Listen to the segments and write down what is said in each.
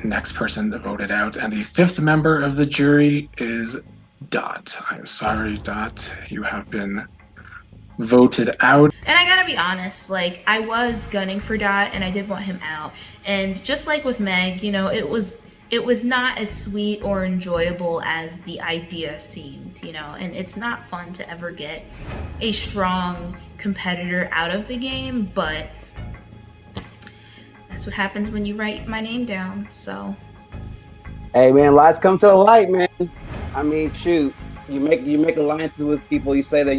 next person voted out. And the fifth member of the jury is Dot. I'm sorry, Dot. You have been voted out. And I gotta be honest, like, I was gunning for Dot and I did want him out. And just like with Meg, it was not as sweet or enjoyable as the idea seemed, and it's not fun to ever get a strong competitor out of the game, but that's what happens when you write my name down. So Hey man, lies come to the light, man. I mean, shoot, you make alliances with people. You say that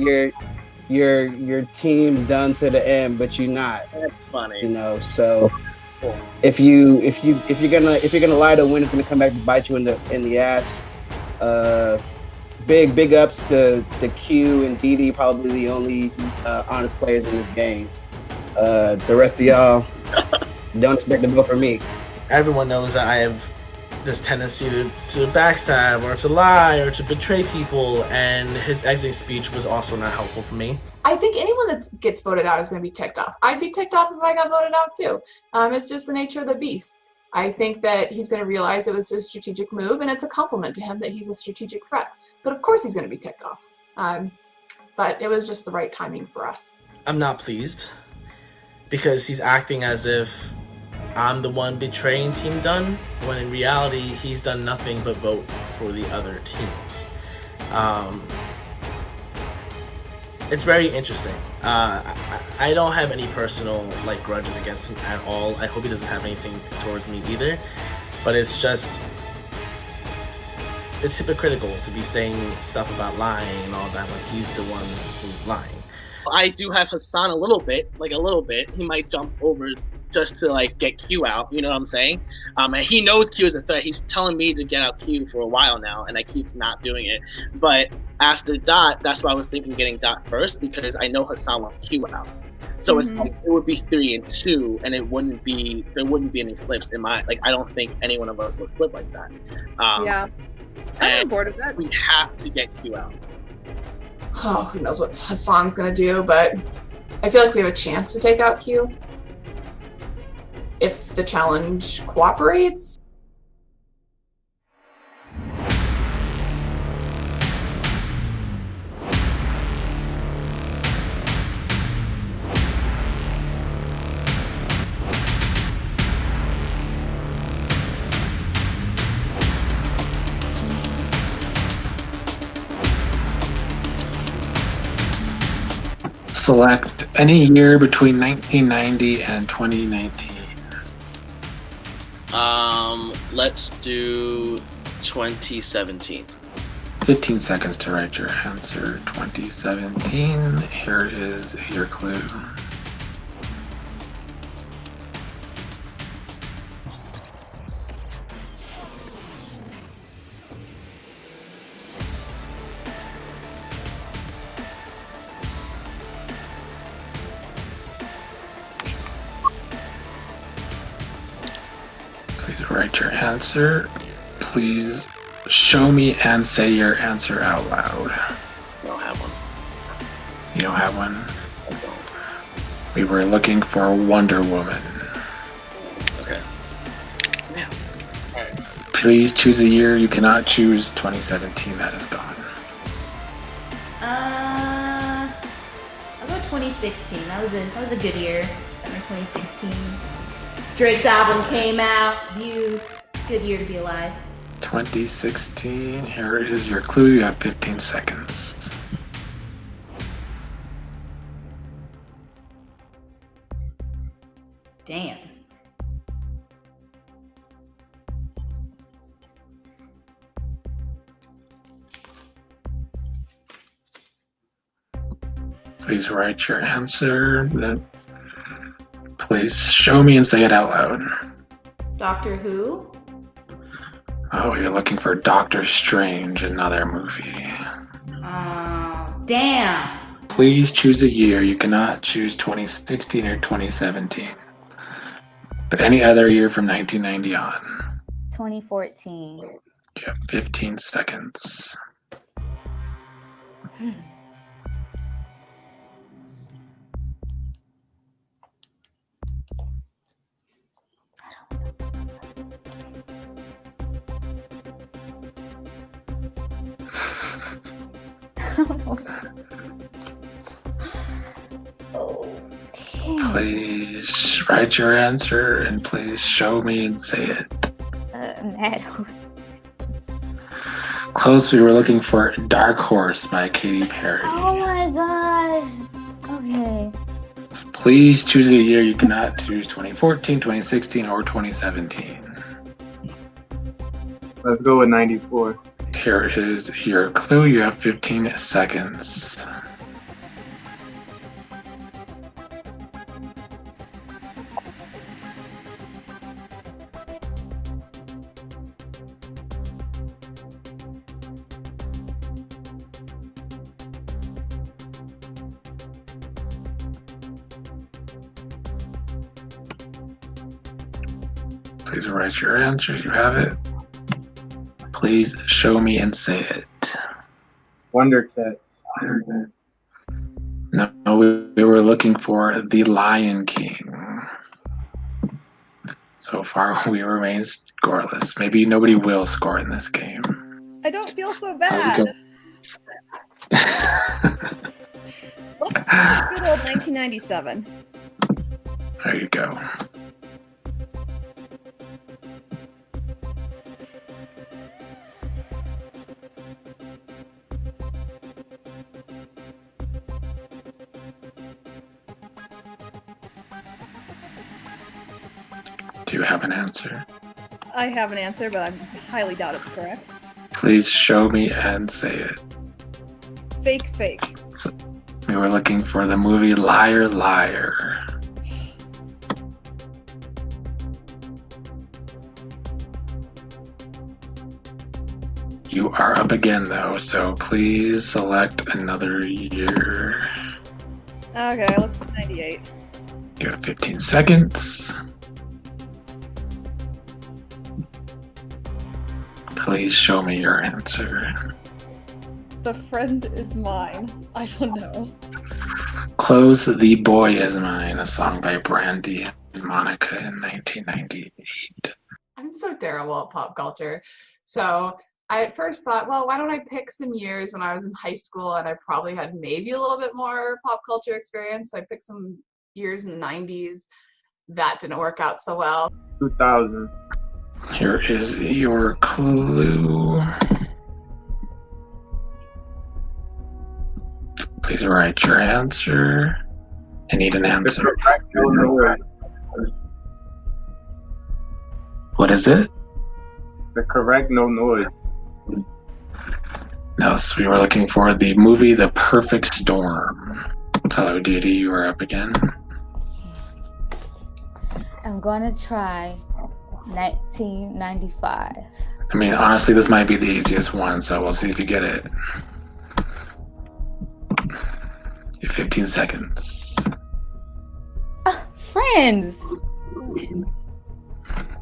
your team done to the end, but you're not. That's funny. So if you're gonna lie to win, it's gonna come back to bite you in the ass. Uh, big ups to Q and DD, probably the only honest players in this game. The rest of y'all don't expect to vote for me. Everyone knows that I have this tendency to backstab or to lie or to betray people, and his exiting speech was also not helpful for me. I think anyone that gets voted out is going to be ticked off. I'd be ticked off if I got voted out too. It's just the nature of the beast. I think that he's going to realize it was a strategic move, and it's a compliment to him that he's a strategic threat. But of course he's going to be ticked off. But it was just the right timing for us. I'm not pleased because he's acting as if I'm the one betraying Team Dunn, when in reality he's done nothing but vote for the other teams. It's very interesting. I don't have any personal grudges against him at all. I hope he doesn't have anything towards me either. But it's hypocritical to be saying stuff about lying and all that when he's the one who's lying. I do have Hassan a little bit. He might jump over just to get Q out, you know what I'm saying? And he knows Q is a threat. He's telling me to get out Q for a while now, and I keep not doing it. But after Dot, that's why I was thinking getting Dot first, because I know Hassan wants Q out. So it's it would be 3 and 2, and there wouldn't be any flips in my I don't think any one of us would flip like that. Yeah, I'm on board with that. We have to get Q out. Oh, who knows what Hassan's going to do, but I feel like we have a chance to take out Q if the challenge cooperates. Select any year between 1990 and 2019. Let's do 2017. 15 seconds to write your answer. 2017. Here is your clue. Please write your answer. Please show me and say your answer out loud. I don't have one. You don't have one? I don't. We were looking for Wonder Woman. Okay. Yeah. Alright. Please choose a year. You cannot choose 2017. That is gone. I'll go 2016. That was a good year. Summer 2016. Drake's album came out. Views. It's a good year to be alive. 2016. Here is your clue. You have 15 seconds. Damn. Please write your answer. Then please show me and say it out loud. Doctor Who? Oh, you're looking for Doctor Strange, another movie. Oh, damn. Please choose a year. You cannot choose 2016 or 2017. But any other year from 1990 on. 2014. You have 15 seconds. Okay. Please write your answer and please show me and say it. Ned. Close, we were looking for Dark Horse by Katy Perry. Oh my gosh. Okay. Please choose a year. You cannot choose 2014, 2016, or 2017. Let's go with 94. Here is your clue. You have 15 seconds. Please write your answer. You have it. Please show me and say it. Wonder Cat. No, we were looking for The Lion King. So far, we remain scoreless. Maybe nobody will score in this game. I don't feel so bad. Let's go with good old 1997. There you go. Do you have an answer? I have an answer, but I highly doubt it's correct. Please show me and say it. Fake. So, we were looking for the movie Liar Liar. You are up again though, so please select another year. Okay, let's put 98. You have 15 seconds. Please show me your answer. The Friend Is Mine. I don't know. Close The Boy Is Mine, a song by Brandy and Monica in 1998. I'm so terrible at pop culture. So I at first thought, well, why don't I pick some years when I was in high school and I probably had maybe a little bit more pop culture experience. So I picked some years in the 90s. That didn't work out so well. 2000. Here is your clue. Please write your answer. I need an answer. What is it? The correct No Noise. No, so we were looking for the movie The Perfect Storm. Hello, Didi, you are up again. I'm gonna try 1995. I mean, honestly, this might be the easiest one, so we'll see if you get it. You have 15 seconds. Friends.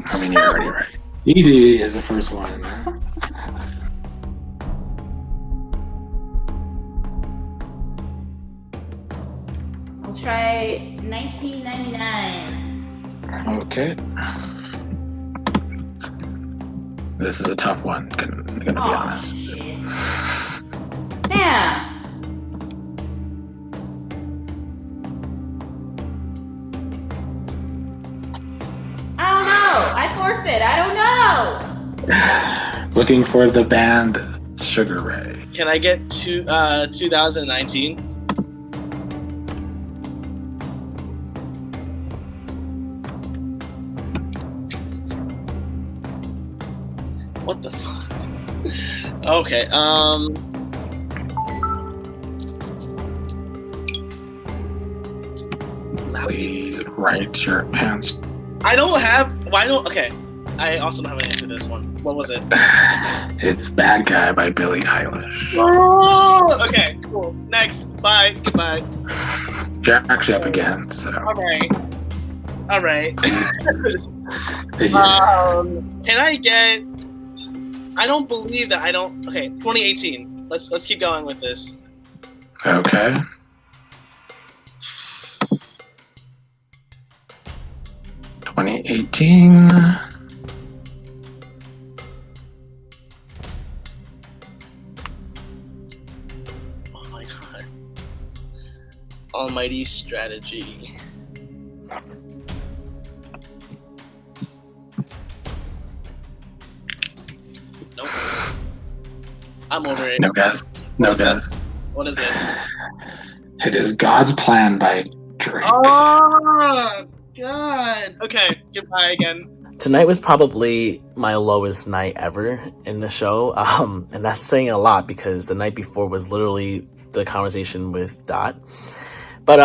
I mean, you're already right. Didi is the first one. We'll try 1999. Okay. This is a tough one, gonna be honest. Shit. Damn. I don't know. I forfeit. I don't know. Looking for the band Sugar Ray. Can I get to 2019? What the fuck? Okay, Please write your answer. Okay. I also don't have an answer to this one. What was it? It's Bad Guy by Billie Eilish. Oh, okay, cool. Next. Bye. Goodbye. Jack's up again, so. All right. Can I get? I don't believe that I don't. Okay, 2018. Let's keep going with this. Okay. $2018. my god. Almighty strategy. Nope. I'm over it. No guess. No guess. What is it? It is God's Plan by Drake. Oh god. Okay, goodbye again. Tonight was probably my lowest night ever in the show, and that's saying a lot because the night before was literally the conversation with Dot. But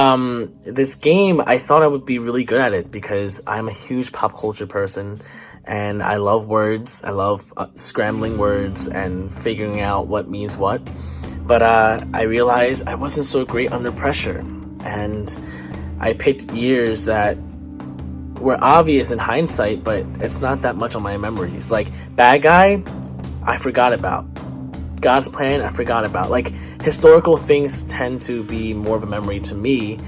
this game, I thought I would be really good at it because I'm a huge pop culture person, and I love words. I love scrambling words and figuring out what means what. But I realized I wasn't so great under pressure, and I picked years that were obvious in hindsight, but it's not that much on my memories. Like Bad Guy, I forgot about. God's Plan, I forgot about. Like historical things tend to be more of a memory to me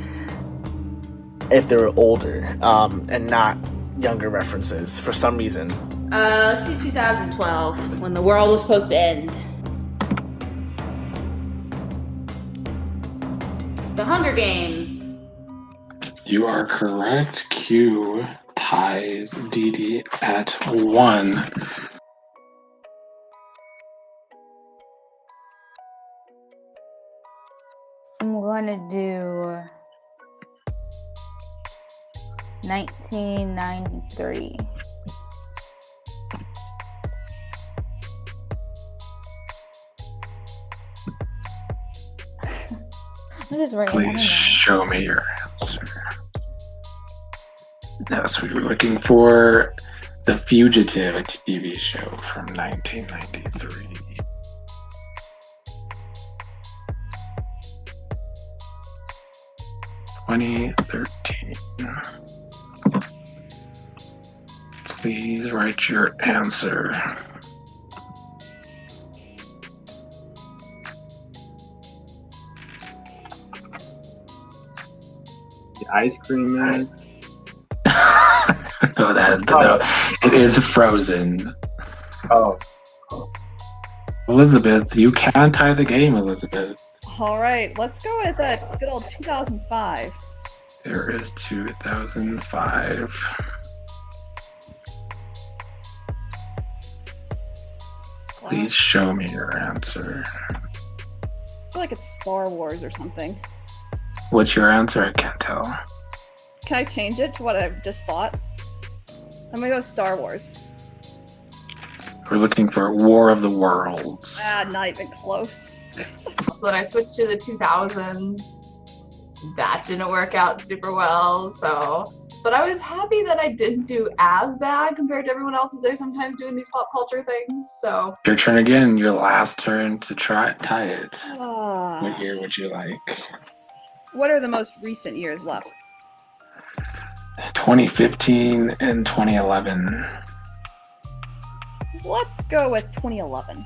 if they were older, and not younger references for some reason. Let's do 2012 when the world was supposed to end. The Hunger Games. You are correct. Q ties Dee at 1. I'm gonna do 1993. I'm just writing. I don't know. Please show me your answer. Yes, we were looking for The Fugitive, a TV show from 1993. Please write your answer. The Ice Cream Man. No, that has been though. It is Frozen. Oh. Elizabeth, you can tie the game, Elizabeth. All right, let's go with a good old 2005. There is 2005. Please show me your answer. I feel like it's Star Wars or something. What's your answer? I can't tell. Can I change it to what I've just thought? I'm gonna go Star Wars. We're looking for War of the Worlds. Ah, not even close. So then I switched to the 2000s. That didn't work out super well, so. But I was happy that I didn't do as bad compared to everyone else I sometimes doing these pop culture things, so. Your turn again. Your last turn to tie it. Ah. What year would you like? What are the most recent years left? 2015 and 2011. Let's go with 2011.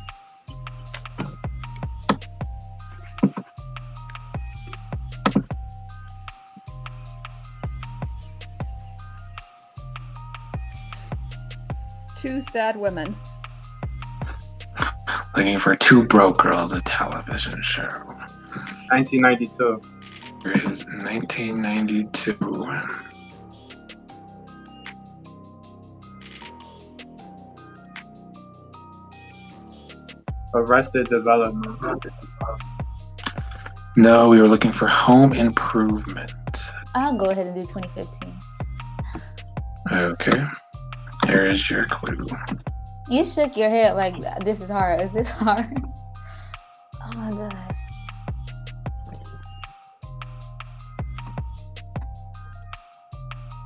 Two Sad Women. Looking for Two Broke Girls, a television show. 1992. Here is 1992. Arrested Development. No, we were looking for Home Improvement. I'll go ahead and do 2015. Okay. Here is your clue. You shook your head like this is hard. Is this hard? Oh my gosh.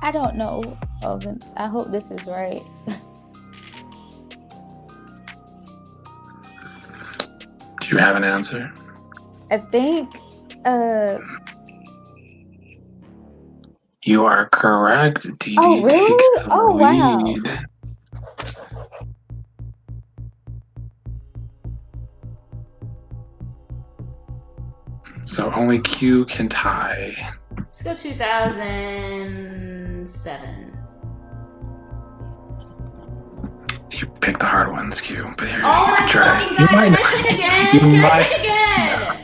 I don't know. Oh goodness. I hope this is right. Do you have an answer? I think You are correct. Dee Oh, really? takes the Oh, wow. lead. So only Q can tie. Let's go 2007. You pick the hard ones, Q. But here, Oh my try. fucking You god, might can I not. pick again? You Can I might- pick again?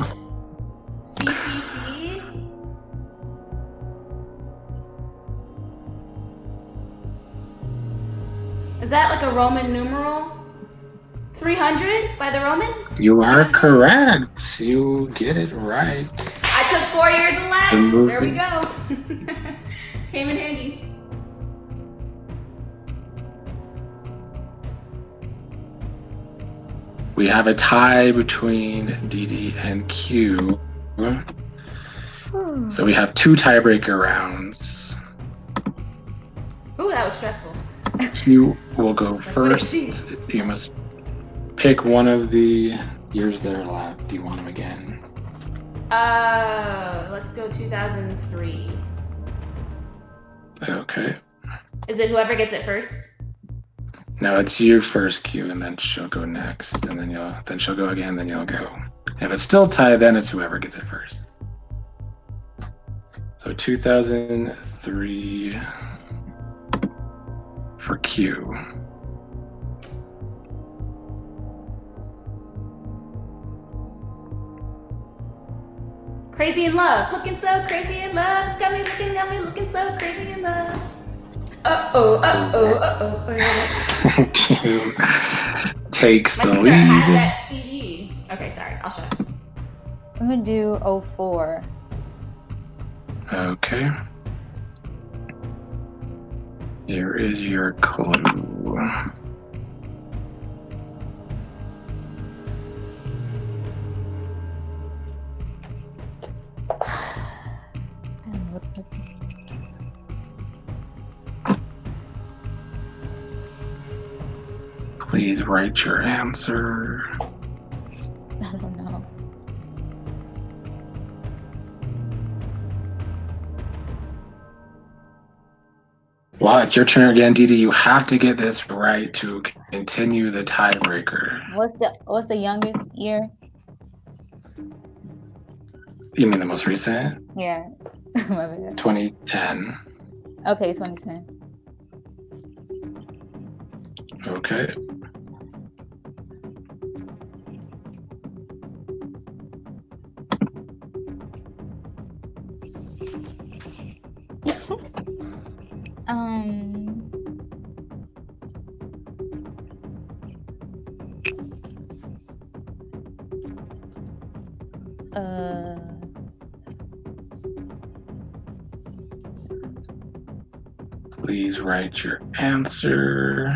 Is that like a Roman numeral? 300 by the Romans? You are correct. You get it right. I took 4 years of The Latin. There we movie. go. Came in handy. We have a tie between DD and Q. So we have 2 tiebreaker rounds. Ooh, that was stressful. Q will go Like, what is first. You must pick one of the years that are left. Do you want them again? Let's go 2003. Okay. Is it whoever gets it first? No, it's you first, Q, and then she'll go next, and then she'll go again, then you'll go. If it's still tied, then it's whoever gets it first. So 2003 for Q. Crazy in love. Looking so crazy in love. It's got me looking so crazy in love. Uh-oh. Q takes My the sister had lead. that CD. Okay, sorry. I'll shut up. I'm gonna do 04. Okay. Here is your clue. Please write your answer. I don't know. Well, it's your turn again, Didi. You have to get this right to continue the tiebreaker. What's the youngest year? You mean the most recent? Yeah. My bad. 2010. Okay, 2010. Okay. Please write your answer.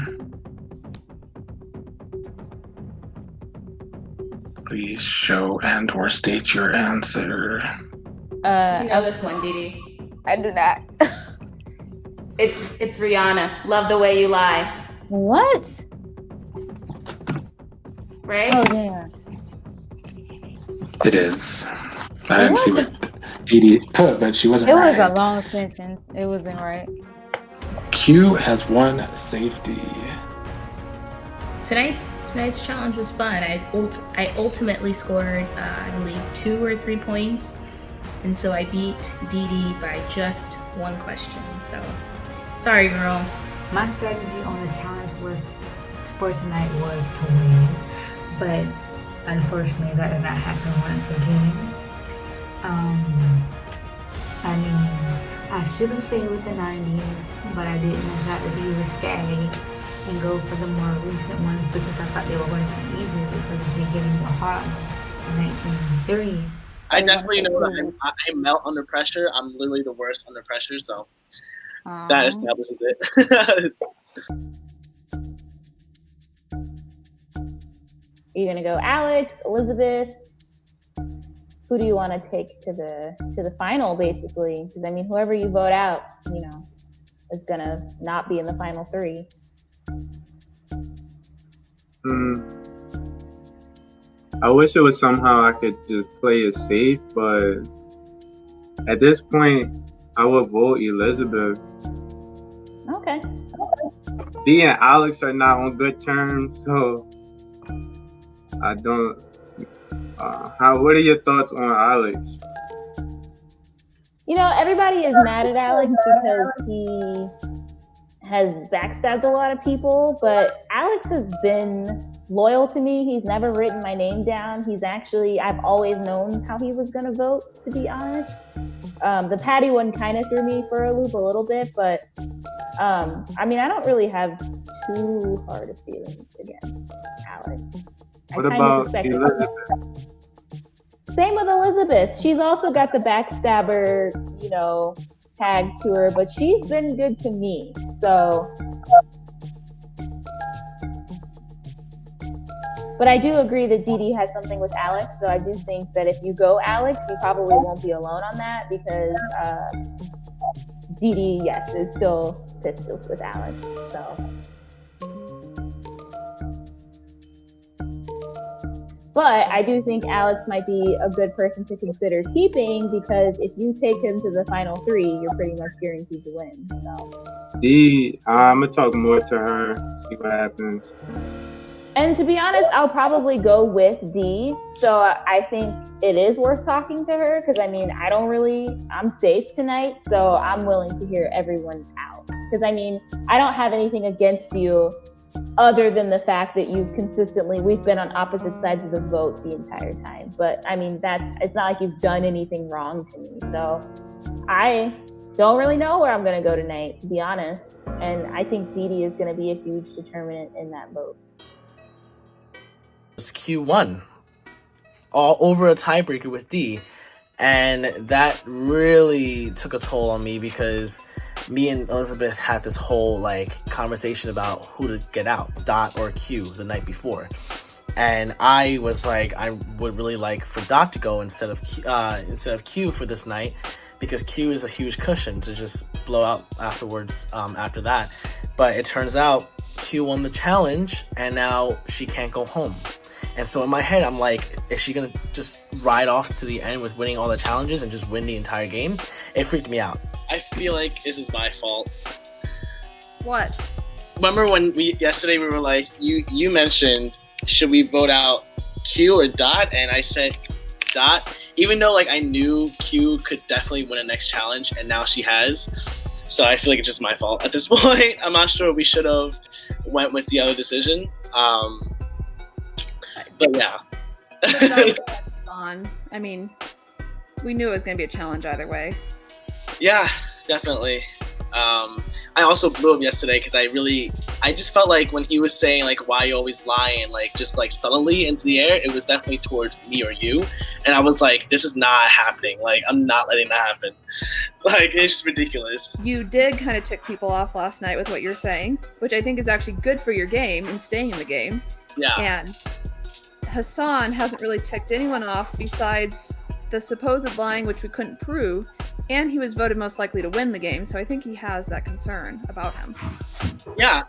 Please show and or state your answer. You know this one, Didi. I do not. It's Rihanna. Love the way you lie. What? Right? Oh damn. It is. I didn't see what Didi put, but she wasn't It right. was a long sentence. It wasn't right. Q has one safety. Tonight's challenge was fun. I ultimately scored, I believe, 2 or 3 points, and so I beat Didi by just 1 question. So, sorry, girl. My strategy on the challenge for tonight was to win, but unfortunately that did not happen once again. I mean, I should have stayed with the 90s, but I didn't. I tried to be risque and go for the more recent ones because I thought they were going to be easier because of me getting the hard one in 1993. I definitely know that I melt under pressure. I'm literally the worst under pressure, so that establishes it. Are you gonna go Alex, Elizabeth? Who do you want to take to the final, basically? Because I mean, whoever you vote out, you know, is gonna not be in the final 3. I wish it was somehow I could just play it safe, but at this point, I would vote Elizabeth. Okay. Dee and Alex are not on good terms, so I don't. What are your thoughts on Alex? You know, everybody is mad at Alex because he has backstabbed a lot of people, but Alex has been loyal to me. He's never written my name down. I've always known how he was going to vote, to be honest. The Patty one kind of threw me for a loop a little bit, but I mean, I don't really have too hard of feelings against Alex. What about Elizabeth? Same with Elizabeth. She's also got the backstabber, tag to her, but she's been good to me. So, but I do agree that Dee Dee has something with Alex. So I do think that if you go Alex, you probably won't be alone on that because Dee Dee, yes, is still pissed with Alex. So. But I do think Alex might be a good person to consider keeping because if you take him to the final 3, you're pretty much guaranteed to win. So. I'm gonna talk more to her, see what happens. And to be honest, I'll probably go with D. So I think it is worth talking to her because I'm safe tonight, so I'm willing to hear everyone out. Because I don't have anything against you other than the fact that we've been on opposite sides of the vote the entire time. But it's not like you've done anything wrong to me. So I don't really know where I'm going to go tonight, to be honest. And I think Dee Dee is going to be a huge determinant in that vote. Q1 all over a tiebreaker with D, and that really took a toll on me because me and Elizabeth had this whole conversation about who to get out, Dot or Q, the night before, and I was like, I would really like for Dot to go instead of Q for this night because Q is a huge cushion to just blow out afterwards after that. But it turns out Q won the challenge and now she can't go home. And so in my head, I'm like, is she going to just ride off to the end with winning all the challenges and just win the entire game? It freaked me out. I feel like this is my fault. What? Remember when yesterday we were like, you mentioned, should we vote out Q or Dot? And I said Dot, even though I knew Q could definitely win the next challenge, and now she has. So I feel like it's just my fault at this point. I'm not sure we should have went with the other decision. But yeah. We knew it was going to be a challenge either way. Yeah, definitely. I also blew up yesterday because I just felt like when he was saying why you always lying just subtly into the air, it was definitely towards me or you, and I was like, this is not happening. I'm not letting that happen. It's just ridiculous. You did kind of tick people off last night with what you're saying, which I think is actually good for your game and staying in the game. Yeah. And Hassan hasn't really ticked anyone off besides the supposed lying, which we couldn't prove, and he was voted most likely to win the game, so I think he has that concern about him. Yeah,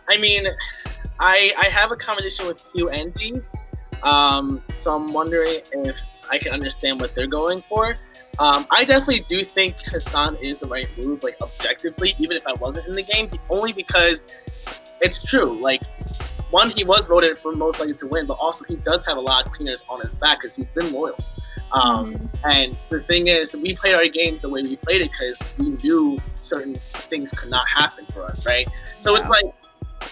I have a conversation with Q and D, so I'm wondering if I can understand what they're going for. I definitely do think Hassan is the right move, objectively, even if I wasn't in the game, only because it's true. One, he was voted for most likely to win, but also he does have a lot of cleaners on his back because he's been loyal. And the thing is, we played our games the way we played it because we knew certain things could not happen for us, right? So it's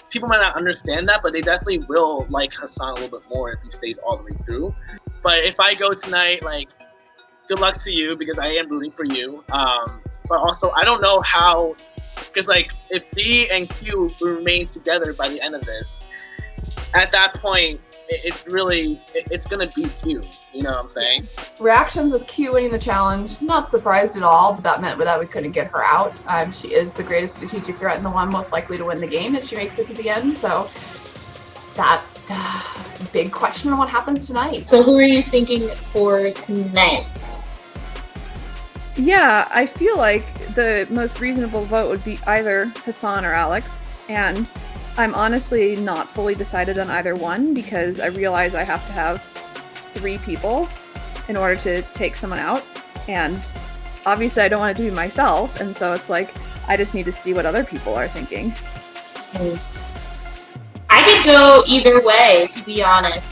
people might not understand that, but they definitely will like Hassan a little bit more if he stays all the way through. But if I go tonight, good luck to you because I am rooting for you. But also, I don't know how, because if D and Q remain together by the end of this, at that point, it's gonna be Q. You know what I'm saying? Reactions with Q winning the challenge, not surprised at all, but that meant that we couldn't get her out. She is the greatest strategic threat and the one most likely to win the game if she makes it to the end. So that big question on what happens tonight. So who are you thinking for tonight? Yeah, I feel like the most reasonable vote would be either Hassan or Alex, and I'm honestly not fully decided on either one because I realize I have to have 3 people in order to take someone out, and obviously I don't want it to be myself, and so it's I just need to see what other people are thinking. I could go either way, to be honest.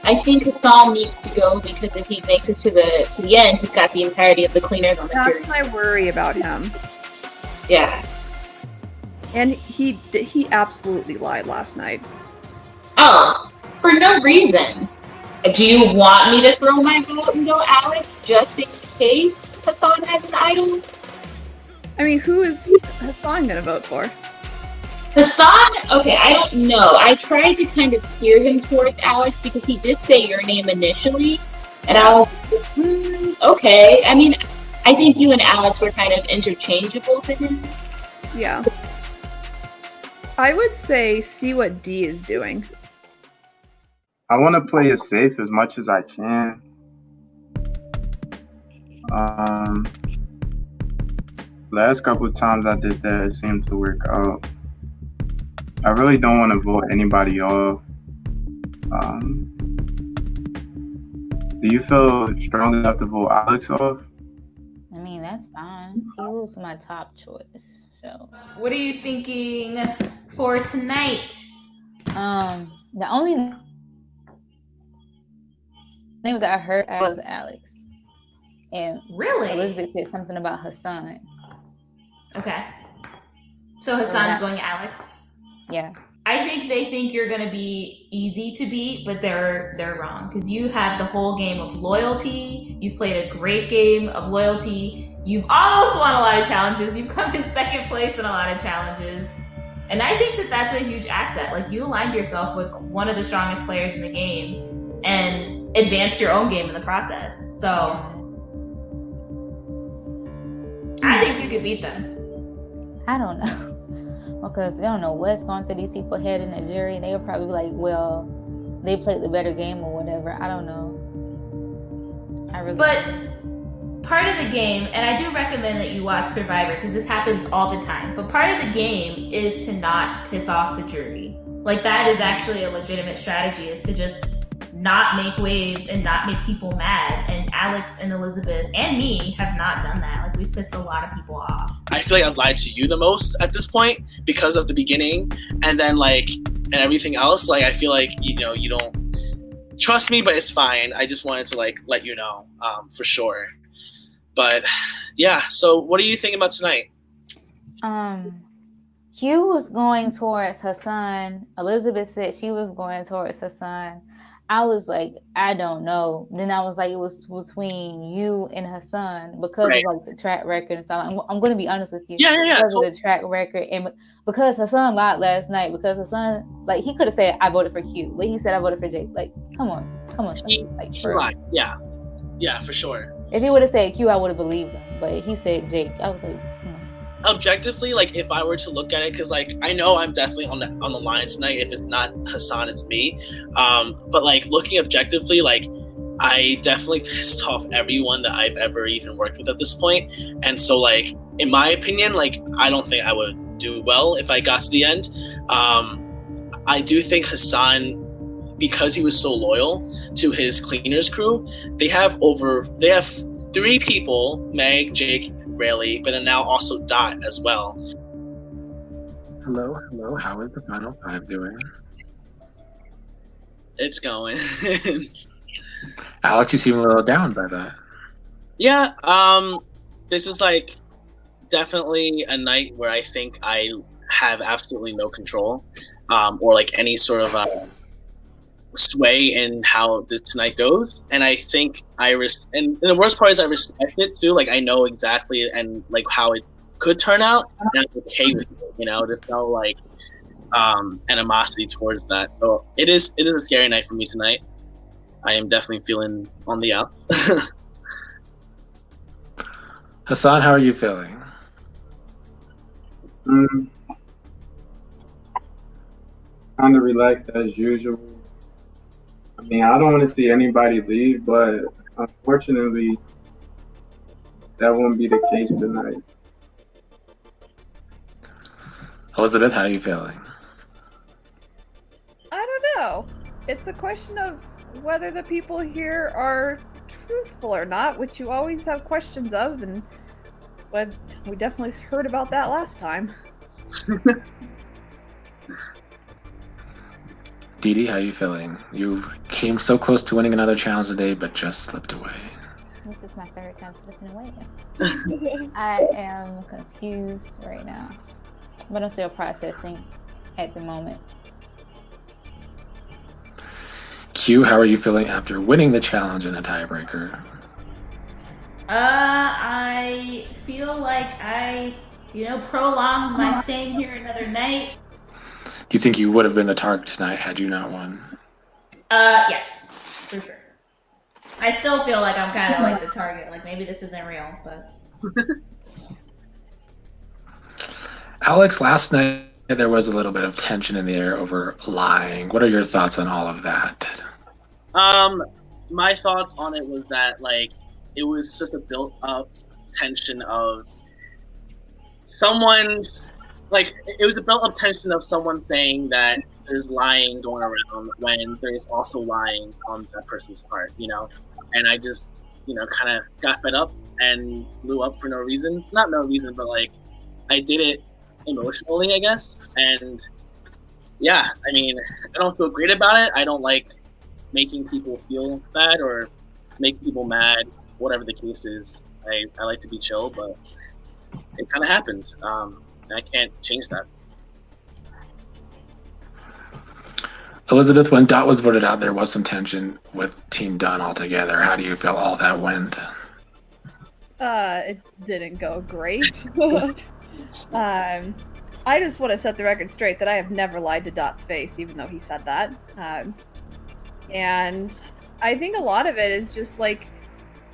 I think Hassan needs to go because if he makes it to the end, he's got the entirety of the cleaners on the jury. That's my worry about him. Yeah. And he absolutely lied last night. Oh, for no reason. Do you want me to throw my vote and go Alex just in case Hassan has an idol? I mean, who is Hassan gonna vote for? Hassan, okay, I don't know. I tried to kind of steer him towards Alex because he did say your name initially, and I was like, okay. I mean, I think you and Alex are kind of interchangeable to him. Yeah. I would say see what D is doing. I want to play it safe as much as I can. Last couple of times I did that, it seemed to work out. I really don't want to vote anybody off. Do you feel strong enough to vote Alex off? I mean, that's fine. He was my top choice. So, What are you thinking for tonight? the only names I heard was Alex. And Really? Elizabeth said something about Hassan. Okay. So Hassan's going Alex. Yeah. I think they think you're gonna be easy to beat, but they're wrong because you have the whole game of loyalty. You've played a great game of loyalty. You've almost won a lot of challenges. You've come in second place in a lot of challenges, and I think that that's a huge asset. Like you aligned yourself with one of the strongest players in the game and advanced your own game in the process. So I think you could beat them. I don't know. Because they don't know what's going through these people's head in the jury. They were probably like, well, they played the better game or whatever. I don't know. But part of the game, and I do recommend that you watch Survivor because this happens all the time, but part of the game is to not piss off the jury. Like that is actually a legitimate strategy, is to just not make waves and not make people mad. And Alex and Elizabeth and me have not done that. Like we've pissed a lot of people off. I feel like I've lied to you the most at this point because of the beginning, and then and everything else. Like I feel like you don't trust me, but it's fine. I just wanted to let you know for sure. But yeah, so what are you thinking about tonight? Q was going towards Hassan. Elizabeth said she was going towards Hassan. I was like, I don't know. Then I was like, it was between you and Hassan because of the track record and stuff. I'm going to be honest with you. Yeah. Because of the track record and because Hassan lied last night. Because Hassan, he could have said I voted for Q, but he said I voted for Jake. Come on, he lied. Yeah, for sure. If he would have said Q, I would have believed him. But he said Jake. I was like, objectively, if I were to look at it, because I know I'm definitely on the line tonight. If it's not Hassan, it's me. But looking objectively, I definitely pissed off everyone that I've ever even worked with at this point. And so in my opinion, I don't think I would do well if I got to the end. I do think Hassan, because he was so loyal to his cleaners crew, they have 3 people, Meg, Jake, Rayleigh, but then now also Dot as well. Hello. How is the final 5 doing? It's going. Alex, you seem a little down by that. Yeah, this is definitely a night where I think I have absolutely no control, or any sort of sway in how this tonight goes, and I think and the worst part is I respect it too. I know exactly and how it could turn out, and I'm okay with it. There's no animosity towards that. So it is a scary night for me tonight. I am definitely feeling on the outs. Hassan, how are you feeling? Kind of relaxed as usual. I mean, I don't want to see anybody leave, but unfortunately, that won't be the case tonight. Elizabeth, how are you feeling? I don't know. It's a question of whether the people here are truthful or not, which you always have questions of, but we definitely heard about that last time. Dee, how are you feeling? You came so close to winning another challenge today, but just slipped away. This is my 3rd time slipping away. I am confused right now, but I'm still processing at the moment. Q, how are you feeling after winning the challenge in a tiebreaker? I feel like I prolonged my staying here another night. Do you think you would have been the target tonight had you not won? Yes, for sure. I still feel like I'm kind of like the target. Like maybe this isn't real, but. Alex, last night there was a little bit of tension in the air over lying. What are your thoughts on all of that? My thoughts on it was that like it was just a built-up tension of someone's like it was a built-up tension of someone saying that there's lying going around when there's also lying on that person's part, and I just kind of got fed up and blew up for no reason. Not no reason, but like I did it emotionally, I guess. And yeah, I mean, I don't feel great about it. I don't like making people feel bad or make people mad, whatever the case is. I like to be chill, but it kind of happened. I can't change that. Elizabeth, when Dot was voted out, there was some tension with Team Dunn altogether. How do you feel all that went? It didn't go great. I just want to set the record straight that I have never lied to Dot's face, even though he said that. And I think a lot of it is just like,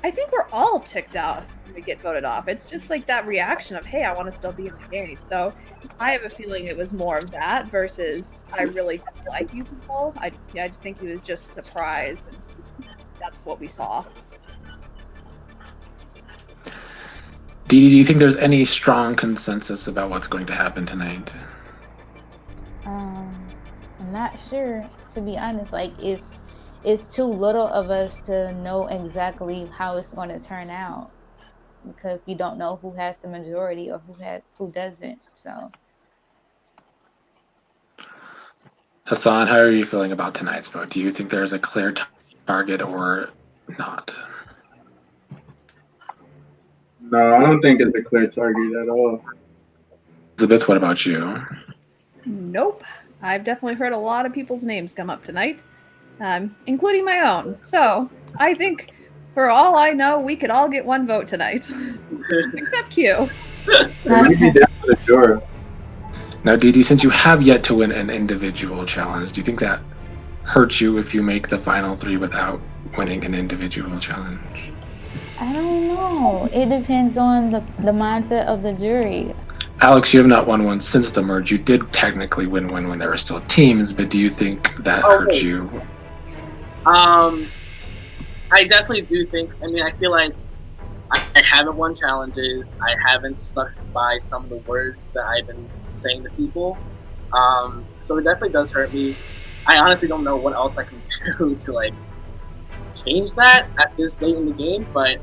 I think we're all ticked off when we get voted off. It's just like that reaction of, hey, I want to still be in the game. So I have a feeling it was more of that versus I really dislike you people. I think he was just surprised, and that's what we saw. Dee, do you think there's any strong consensus about what's going to happen tonight? I'm not sure, to be honest. Like, it's too little of us to know exactly how it's going to turn out because we don't know who has the majority or who doesn't. So, Hassan, how are you feeling about tonight's vote? Do you think there's a clear target or not? No, I don't think it's a clear target at all. Elizabeth, what about you? Nope. I've definitely heard a lot of people's names come up tonight, including my own. So I think, for all I know, we could all get one vote tonight, except Q. You'd be down for the sure. Now, Dee, since you have yet to win an individual challenge, do you think that hurts you if you make the final three without winning an individual challenge? I don't know. It depends on the mindset of the jury. Alex, you have not won one since the merge. You did technically win one when there were still teams, but do you think that hurts you? I definitely do think. I mean, I feel like I haven't won challenges. I haven't stuck by some of the words that I've been saying to people. So it definitely does hurt me. I honestly don't know what else I can do to like change that at this late in the game. But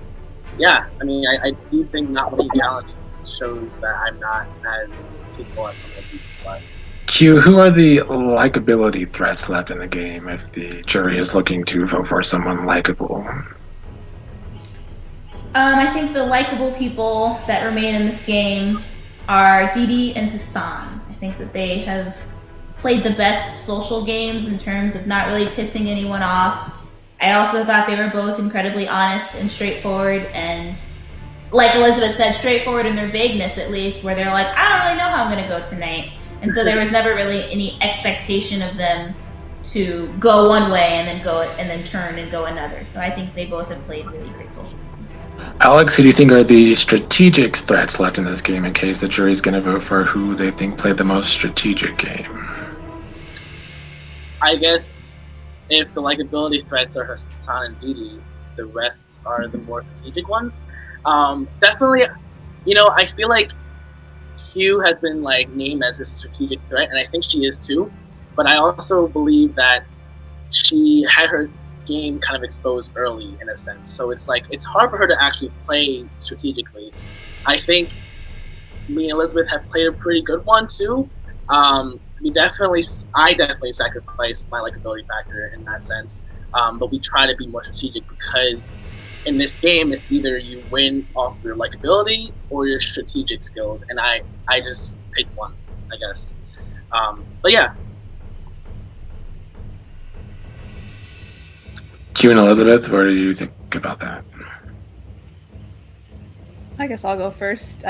yeah, I mean, I do think not winning challenges shows that I'm not as capable as some of the people. But Q, who are the likability threats left in the game if the jury is looking to vote for someone likable? I think the likable people that remain in this game are Didi and Hassan. I think that they have played the best social games in terms of not really pissing anyone off. I also thought they were both incredibly honest and straightforward, and like Elizabeth said, straightforward in their vagueness at least, where they're like, I don't really know how I'm going to go tonight. And so there was never really any expectation of them to go one way and then turn and go another. So I think they both have played really great social games. Alex, who do you think are the strategic threats left in this game in case the jury's going to vote for who they think played the most strategic game? I guess if the likability threats are Hassan and Didi, the rest are the more strategic ones. Definitely, I feel like Q has been like named as a strategic threat, and I think she is too. But I also believe that she had her game kind of exposed early in a sense. So it's like it's hard for her to actually play strategically. I think me and Elizabeth have played a pretty good one too. I definitely sacrificed my likability factor in that sense. But we try to be more strategic because in this game, it's either you win off your likability or your strategic skills, and I just picked one, I guess. But yeah. Q and Elizabeth, what do you think about that? I guess I'll go first.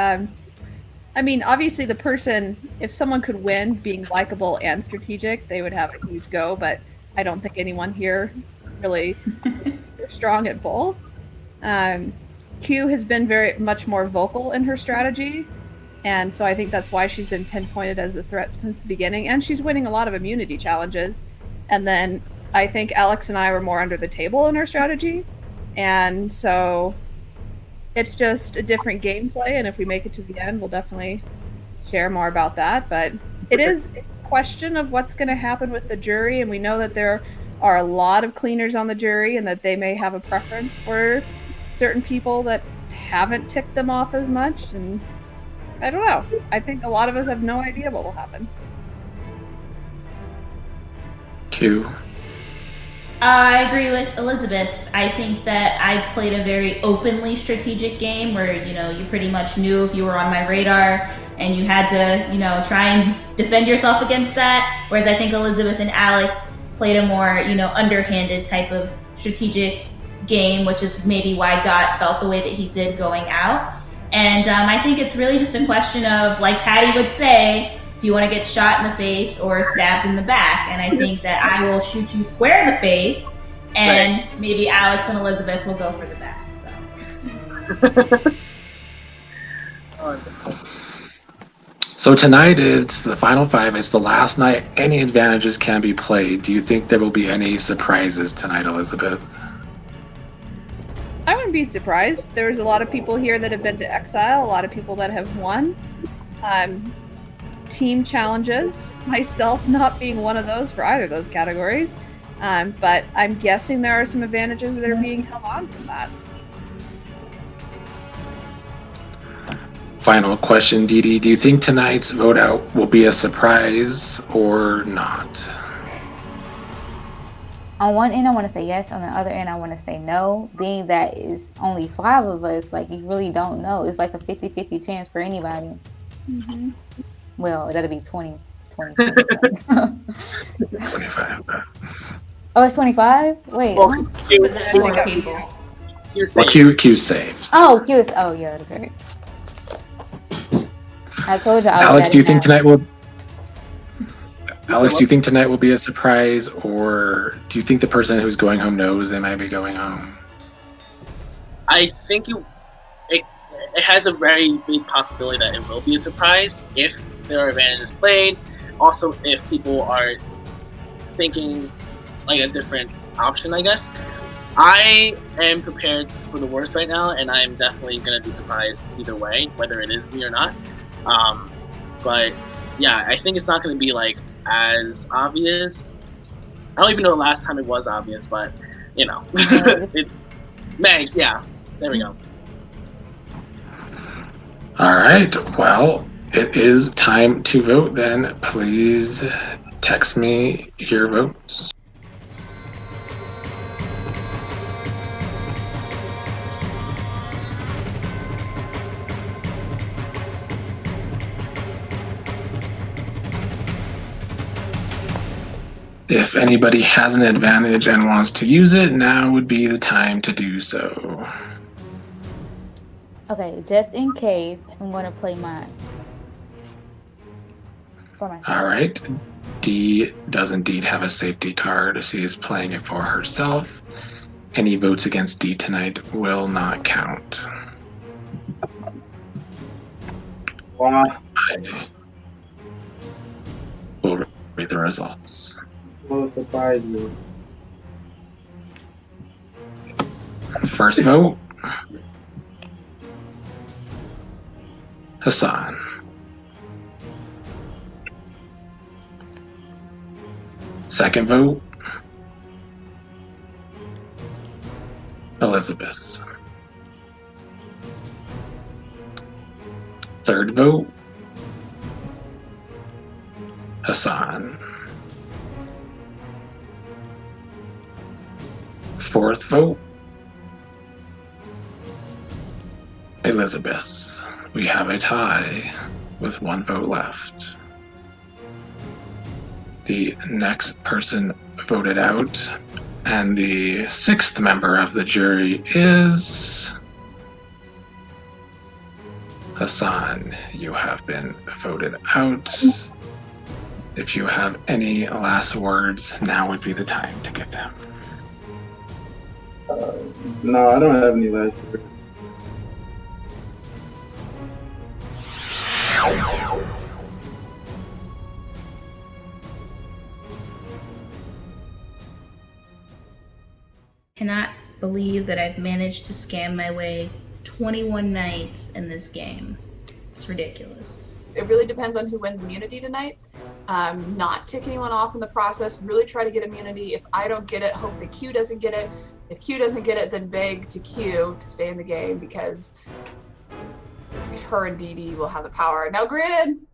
I mean, obviously, the person, if someone could win being likable and strategic, they would have a huge go, but I don't think anyone here really is super strong at both. Q has been very much more vocal in her strategy, and so I think that's why she's been pinpointed as a threat since the beginning, and she's winning a lot of immunity challenges. And then I think Alex and I were more under the table in our strategy, and so it's just a different gameplay, and if we make it to the end, we'll definitely share more about that. But it is a question of what's going to happen with the jury, and we know that there are a lot of cleaners on the jury and that they may have a preference for certain people that haven't ticked them off as much, and I don't know. I think a lot of us have no idea what will happen. Q. I agree with Elizabeth. I think that I played a very openly strategic game where, you pretty much knew if you were on my radar and you had to, try and defend yourself against that. Whereas I think Elizabeth and Alex played a more, underhanded type of strategic game, which is maybe why Dot felt the way that he did going out. And I think it's really just a question of, like Patty would say, do you want to get shot in the face or stabbed in the back? And I think that I will shoot you square in the face, and maybe Alex and Elizabeth will go for the back. So tonight is the final 5. It's the last night. Any advantages can be played. Do you think there will be any surprises tonight, Elizabeth? I wouldn't be surprised. There's a lot of people here that have been to Exile, a lot of people that have won. Team challenges, myself not being one of those for either of those categories. But I'm guessing there are some advantages that are being held on from that. Final question, Dee Dee. Do you think tonight's vote out will be a surprise or not? On one end, I want to say yes. On the other end, I want to say no. Being that it's only 5 of us, like, you really don't know. It's like a 50-50 chance for anybody. Mm-hmm. Well, that'll be 20. 25. Oh, it's 25? Wait. Well, Q, There's more people. Well, Q saves. Oh, Q is. Oh, yeah, that's right. I told you. Alex, do you think tonight will? Alex, do you think tonight will be a surprise, or do you think the person who's going home knows they might be going home? I think it has a very big possibility that it will be a surprise if there are advantages played. Also, if people are thinking like a different option, I guess. I am prepared for the worst right now, and I'm definitely going to be surprised either way, whether it is me or not. But yeah, I think it's not going to be like as obvious. I don't even know the last time it was obvious, but it's Meg. Yeah, there we go. All right. Well, it is time to vote then. Please text me your votes. If anybody has an advantage and wants to use it, now would be the time to do so. Okay, just in case, I'm going to play mine. For myself. All right. Dee does indeed have a safety card. She is playing it for herself. Any votes against Dee tonight will not count. Wow. I will read the results. Will surprise me. First vote, Hassan. Second vote, Elizabeth. Third vote, Hassan. Fourth vote, Elizabeth. We have a tie with 1 vote left. The next person voted out, and the 6th member of the jury is Hassan, you have been voted out. If you have any last words, now would be the time to give them. No, I don't have any last words. Cannot believe that I've managed to scam my way 21 nights in this game. It's ridiculous. It really depends on who wins immunity tonight. Not tick anyone off in the process. Really try to get immunity. If I don't get it, hope that Q doesn't get it. If Q doesn't get it, then beg to Q to stay in the game because her and Dee Dee will have the power. Now, granted,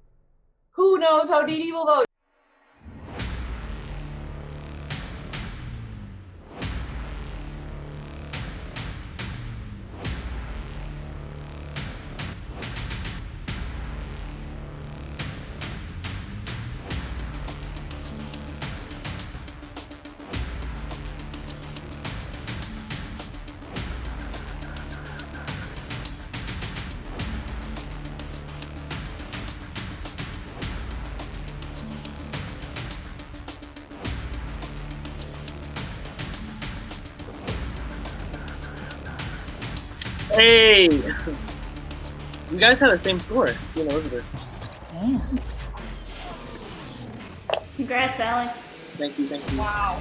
who knows how Dee Dee will vote? Hey! You guys have the same score, you and Elizabeth. Damn. Congrats, Alex. Thank you, thank you. Wow.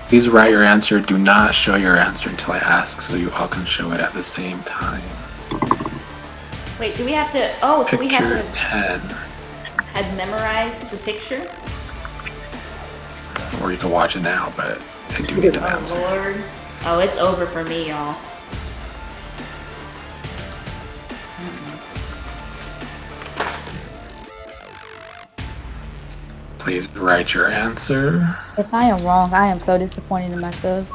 Please write your answer. Do not show your answer until I ask, so you all can show it at the same time. Wait, do we have to? Oh, so we Picture have 10. to had memorized the picture. Or you can watch it now, but I do need to Oh answer. Lord. Oh, it's over for me, y'all. Please write your answer. If I am wrong, I am so disappointed in myself.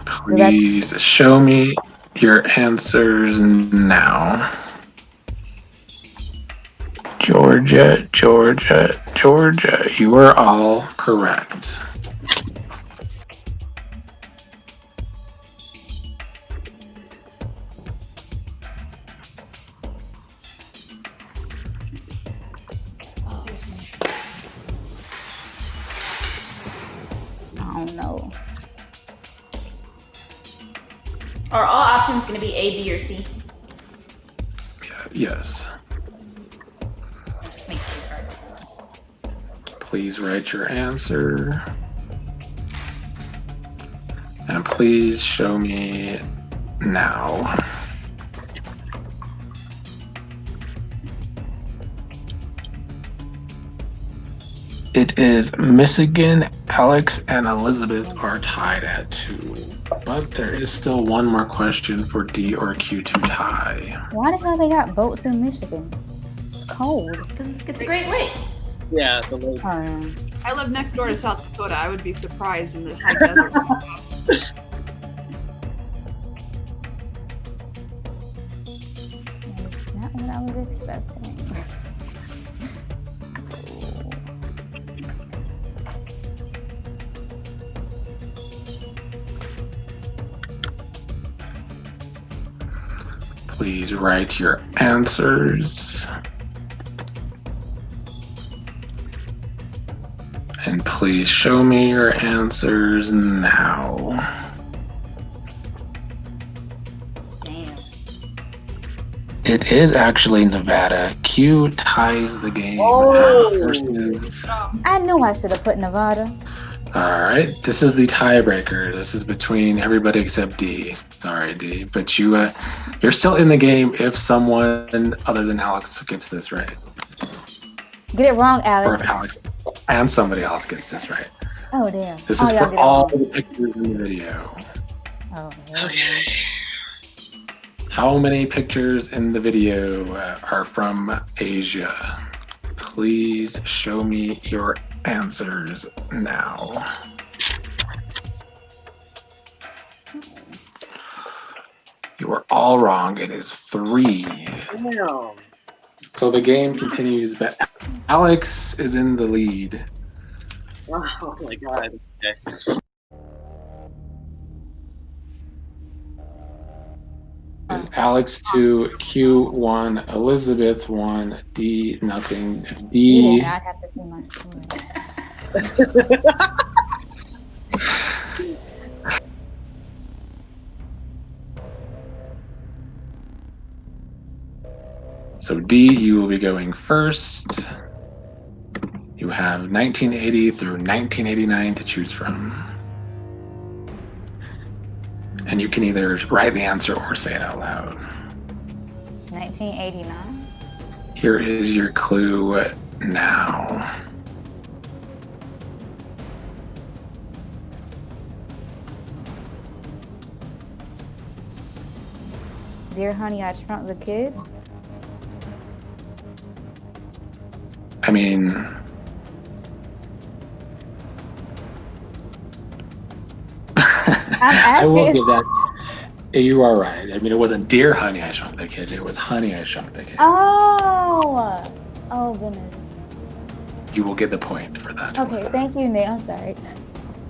Please show me your answers now. Georgia, Georgia, Georgia. You are all correct. I don't know. Are all options going to be A, B, or C? Yes. Just make sure cards. Please write your answer. And please show me now. It is Michigan, Alex, and Elizabeth are tied at 2. But there is still one more question for D or Q to tie. Why the hell they got boats in Michigan? It's cold. Because it's the Great Lakes. Yeah, the lake. I live next door to South Dakota. I would be surprised in the high desert. That's not what I was expecting. Please write your answers. And please show me your answers now. Damn. It is actually Nevada. Q ties the game versus. I knew I should have put Nevada. All right, this is the tiebreaker. This is between everybody except D. Sorry, D, but you're still in the game if someone other than Alex gets this right, Get it wrong, or Alex. if Alex and somebody else gets this right. Oh, damn. This Oh, is y'all for get it all wrong. the pictures in the video. Oh, Okay. How many pictures in the video are from Asia? Please show me your answers now. You are all wrong. It is 3. Damn. So the game continues, but Alex is in the lead. Oh my god. Okay. It's Alex 2, Q 1, Elizabeth 1, D nothing. You D. did not have to see my story. So D, you will be going first. You have 1980 through 1989 to choose from. And you can either write the answer or say it out loud. 1989. Here is your clue now. Dear Honey, I Shrunk the Kids. I mean, I will asking. give that. You are right. I mean, it wasn't Dear Honey, I Shrunk the Kids. It was Honey, I Shrunk the Kids. Oh! Oh, goodness. You will get the point for that. Okay, thank you, Nate. I'm sorry.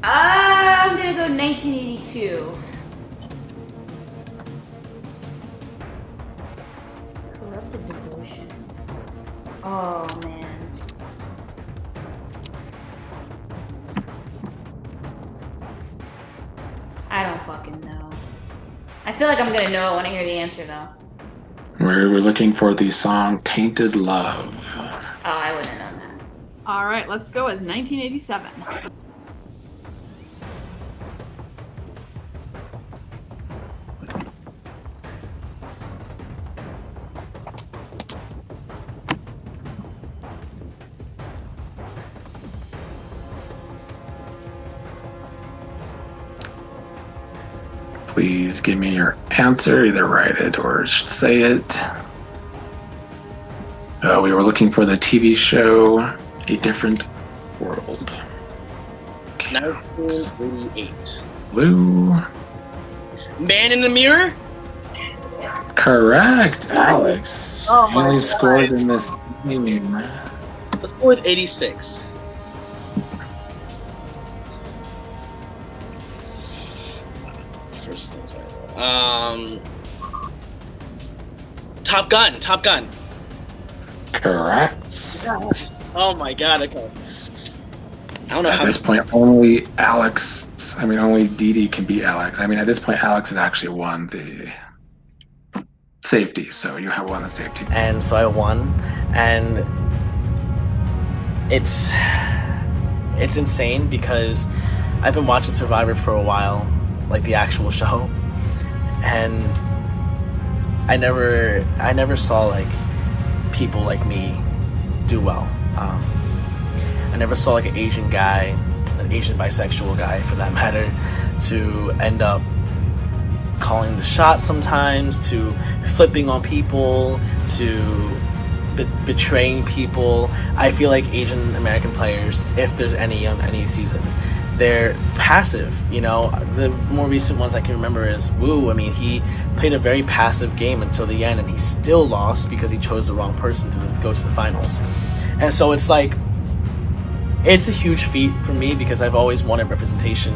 I'm gonna go 1982. Corrupted Devotion. Oh man. I don't fucking know. I feel like I'm gonna know it when I hear the answer though. We're looking for the song Tainted Love. Oh, I wouldn't have known that. All right, let's go with 1987. Please give me your answer. Either write it or say it. We were looking for the TV show A Different World. 1988. Blue. Man in the Mirror? Correct, Alex. Oh my Only God. scores in this game. Let's go with 86. First things right. Top Gun. Top Gun. Correct. Oh my god, okay. I don't know At how this point, only only Dee Dee can beat Alex. I mean, at this point, Alex has actually won the safety, so you have won the safety. And so I won, and it's insane because I've been watching Survivor for a while, like the actual show, and I never saw like people like me do well. I never saw like an Asian guy, an Asian bisexual guy for that matter, to end up calling the shots sometimes, to flipping on people, to betraying people. I feel like Asian American players, if there's any on any season, they're passive. You know, the more recent ones I can remember is Wu. I mean, he played a very passive game until the end, and he still lost because he chose the wrong person to go to the finals. And so it's like, it's a huge feat for me because I've always wanted representation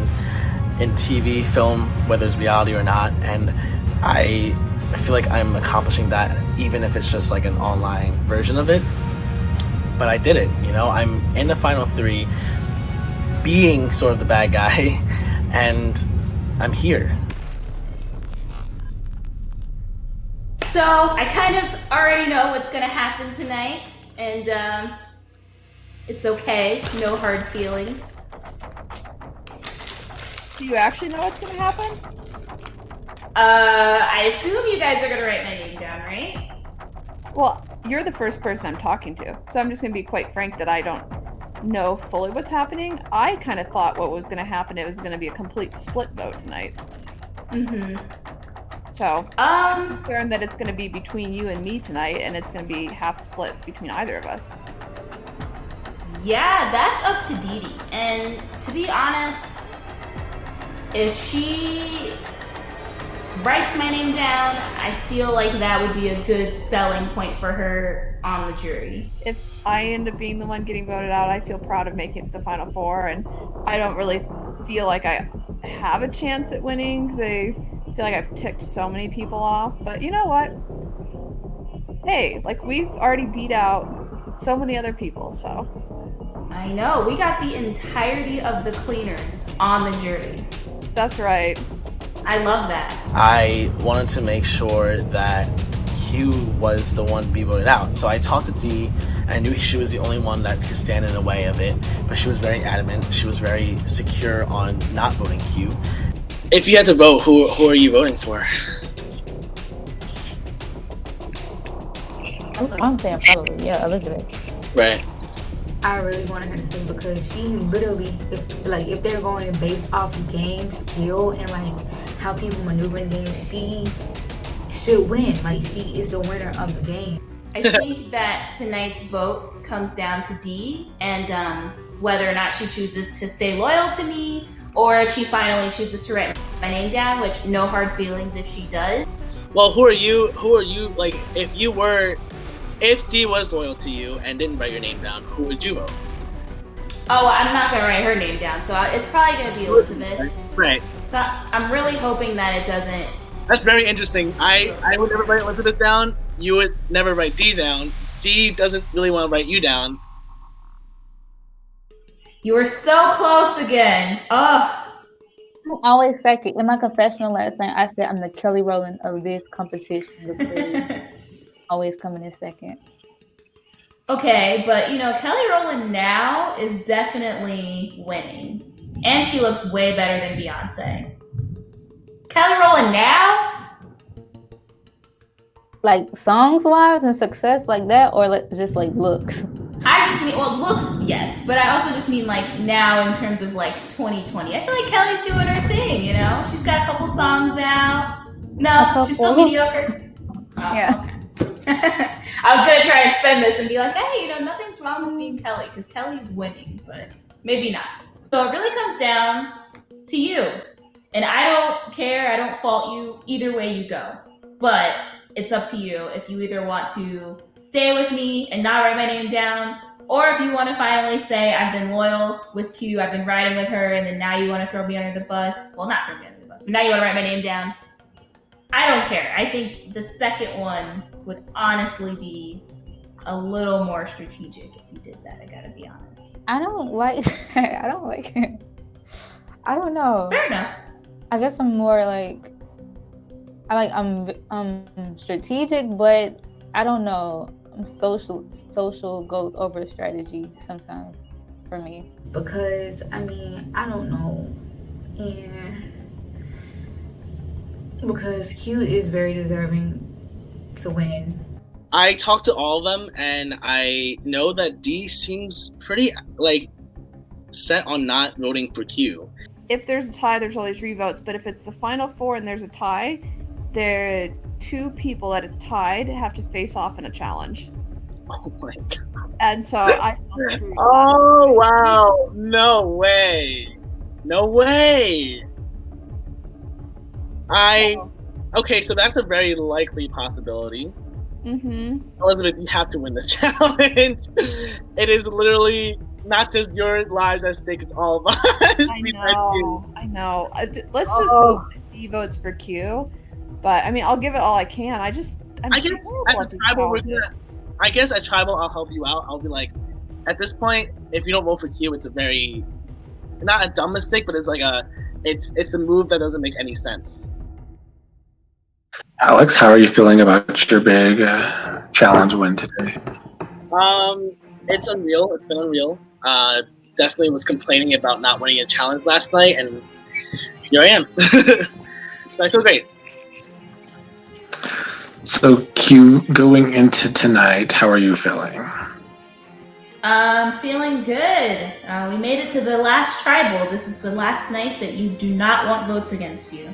in TV, film, whether it's reality or not, and I feel like I'm accomplishing that, even if it's just like an online version of it. But I did it, you know. I'm in the final 3, being sort of the bad guy, and I'm here. So I kind of already know what's gonna happen tonight, and it's okay. No hard feelings. Do you actually know what's gonna happen? I assume you guys are gonna write my name down, right? Well, you're the first person I'm talking to, so I'm just gonna be quite frank that I don't know fully what's happening. I kind of thought what was gonna happen, it was gonna be a complete split vote tonight. Mm-hmm. So, I'm concerned that it's gonna be between you and me tonight, and it's gonna be half split between either of us. Yeah, that's up to Dee Dee. And to be honest, if she writes my name down, I feel like that would be a good selling point for her on the jury. If I end up being the one getting voted out, I feel proud of making it to the final four, and I don't really feel like I have a chance at winning because I feel like I've ticked so many people off. But you know what? Hey, like we've already beat out so many other people, so. I know, we got the entirety of the cleaners on the jury. That's right. I love that. I wanted to make sure that Q was the one to be voted out. So I talked to Dee. I knew she was the only one that could stand in the way of it, but she was very adamant. She was very secure on not voting Q. If you had to vote, who are you voting for? I'm saying probably, yeah, Elizabeth. Right. I really wanted her to stay because she literally, if they're going based off game, skill, and like how people maneuver in games, she should win. Like she is the winner of the game. I think that tonight's vote comes down to Dee and whether or not she chooses to stay loyal to me or if she finally chooses to write my name down, which no hard feelings if she does. Well, who are you, like, if Dee was loyal to you and didn't write your name down, who would you vote? Oh, I'm not going to write her name down, so it's probably going to be Elizabeth. Right. So I'm really hoping that it doesn't... That's very interesting. I would never write Elizabeth down. You would never write Dee down. Dee doesn't really want to write you down. You were so close again. Oh. I'm always second. In my confessional last night, I said I'm the Kelly Rowland of this competition because always coming in second. Okay, but Kelly Rowland now is definitely winning. And she looks way better than Beyonce. Kelly Rowland now? Like songs-wise and success like that, or just like looks? I just mean, looks, yes, but I also just mean like now in terms of like 2020. I feel like Kelly's doing her thing, She's got a couple songs out. No, she's still mediocre. Oh, yeah. Okay. I was gonna try and spend this and be like, hey, nothing's wrong with being Kelly, because Kelly is winning, but maybe not. So it really comes down to you. And I don't care, I don't fault you either way you go. But it's up to you if you either want to stay with me and not write my name down, or if you want to finally say, I've been loyal with Q, I've been riding with her, and then now you want to throw me under the bus. Well, not throw me under the bus, but now you want to write my name down. I don't care. I think the second one would honestly be a little more strategic if you did that, I gotta be honest. I don't like it. I don't know. Fair enough. I guess I'm more like, I'm strategic, but I don't know. Social goes over strategy sometimes for me. Because I don't know. And because Q is very deserving to win. I talked to all of them, and I know that Dee seems pretty set on not voting for Q. If there's a tie, there's only 3 votes, but if it's the final 4 and there's a tie, the 2 people that is tied have to face off in a challenge. Oh my god. And so I feel screwed. Oh wow. No way. No way. Okay, so that's a very likely possibility. Mm-hmm. Elizabeth, you have to win the challenge. It is literally not just your lives at stake, it's all of us. I know. Let's just hope that he votes for Q. But I'll give it all I can. I guess at Tribal I'll help you out. I'll be like, at this point, if you don't vote for Q, it's a very, not a dumb mistake, but it's like it's a move that doesn't make any sense. Alex, how are you feeling about your big challenge win today? It's unreal. It's been unreal. Definitely was complaining about not winning a challenge last night, and here I am. So I feel great. So Q, going into tonight, how are you feeling? Feeling good. We made it to the last tribal. This is the last night that you do not want votes against you.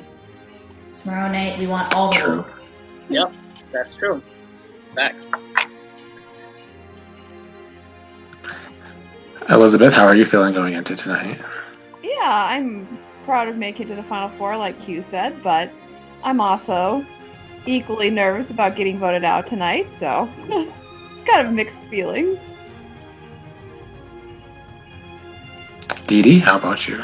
Tomorrow night, we want all the votes. Yep, that's true. Facts. Elizabeth, how are you feeling going into tonight? Yeah, I'm proud of making it to the final 4, like Q said, but I'm also equally nervous about getting voted out tonight, so kind of mixed feelings. Dee Dee, how about you?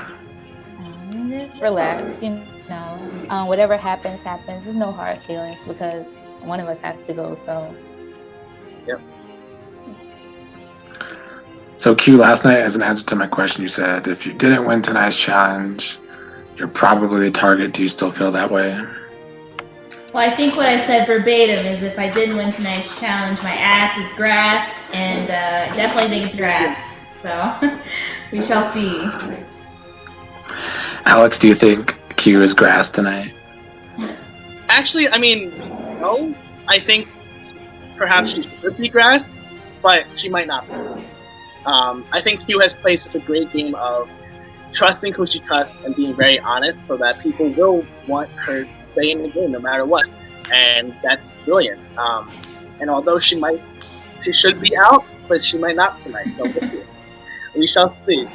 Just relax, you know. Whatever happens, happens. There's no hard feelings because one of us has to go, so. Yep. So Q, last night, as an answer to my question, you said if you didn't win tonight's challenge, you're probably the target. Do you still feel that way? Well, I think what I said verbatim is if I didn't win tonight's challenge, my ass is grass, and I definitely think it's grass. So we shall see. Alex, do you think Q is grass tonight? Actually, I mean, no. I think perhaps she should be grass, but she might not be. I think Q has played such a great game of trusting who she trusts and being very honest so that people will want her to stay in the game no matter what. And that's brilliant. And although she should be out, but she might not tonight. So we'll see. We shall see.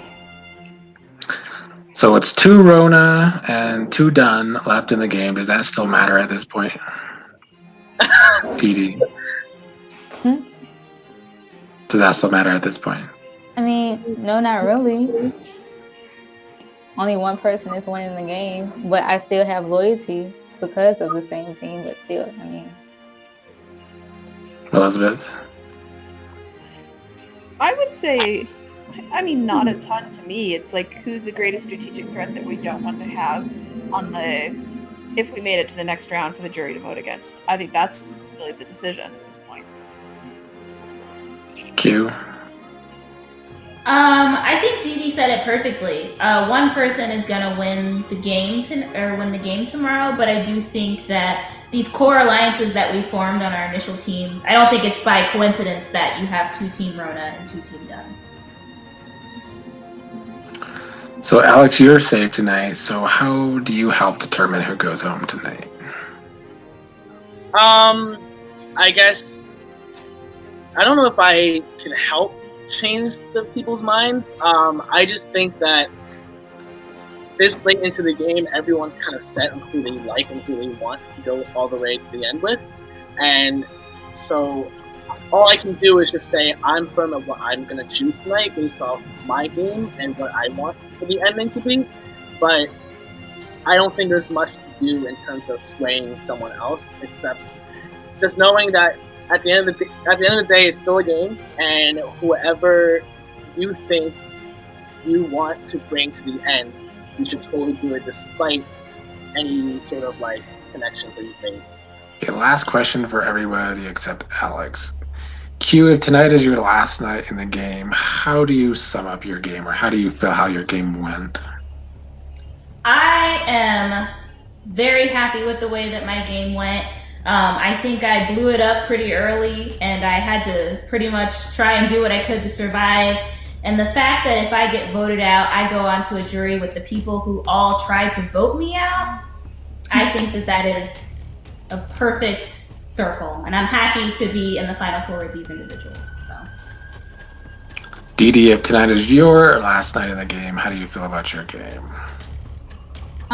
So it's 2 Rona and 2 Dunn left in the game. Does that still matter at this point? PD. Does that still matter at this point? I mean, no, not really. Only one person is winning the game, but I still have loyalty because of the same team, but still, I mean. Elizabeth? I would say, I mean, not a ton to me. It's like, who's the greatest strategic threat that we don't want to have on the, if we made it to the next round for the jury to vote against. I think that's really the decision at this point. Q? I think Dee Dee said it perfectly. One person is gonna win the game tomorrow, but I do think that these core alliances that we formed on our initial teams, I don't think it's by coincidence that you have 2 Team Rona and 2 Team Dunn. So Alex, you're safe tonight. So how do you help determine who goes home tonight? I guess I don't know if I can help change the people's minds. I just think that this late into the game, everyone's kind of set on who they like and who they want to go all the way to the end with. And so all I can do is just say I'm firm of what I'm going to choose tonight based off my game and what I want for the ending to be. But I don't think there's much to do in terms of swaying someone else, except just knowing that at the end of the day, it's still a game, and whoever you think you want to bring to the end, you should totally do it despite any sort of like connections that you made. Okay, last question for everybody except Alex. Q, if tonight is your last night in the game, how do you sum up your game, or how do you feel how your game went? I am very happy with the way that my game went. I think I blew it up pretty early, and I had to pretty much try and do what I could to survive. And the fact that if I get voted out, I go onto a jury with the people who all tried to vote me out, I think that that is a perfect circle. And I'm happy to be in the final 4 with these individuals. So, Dee Dee, if tonight is your last night in the game, how do you feel about your game?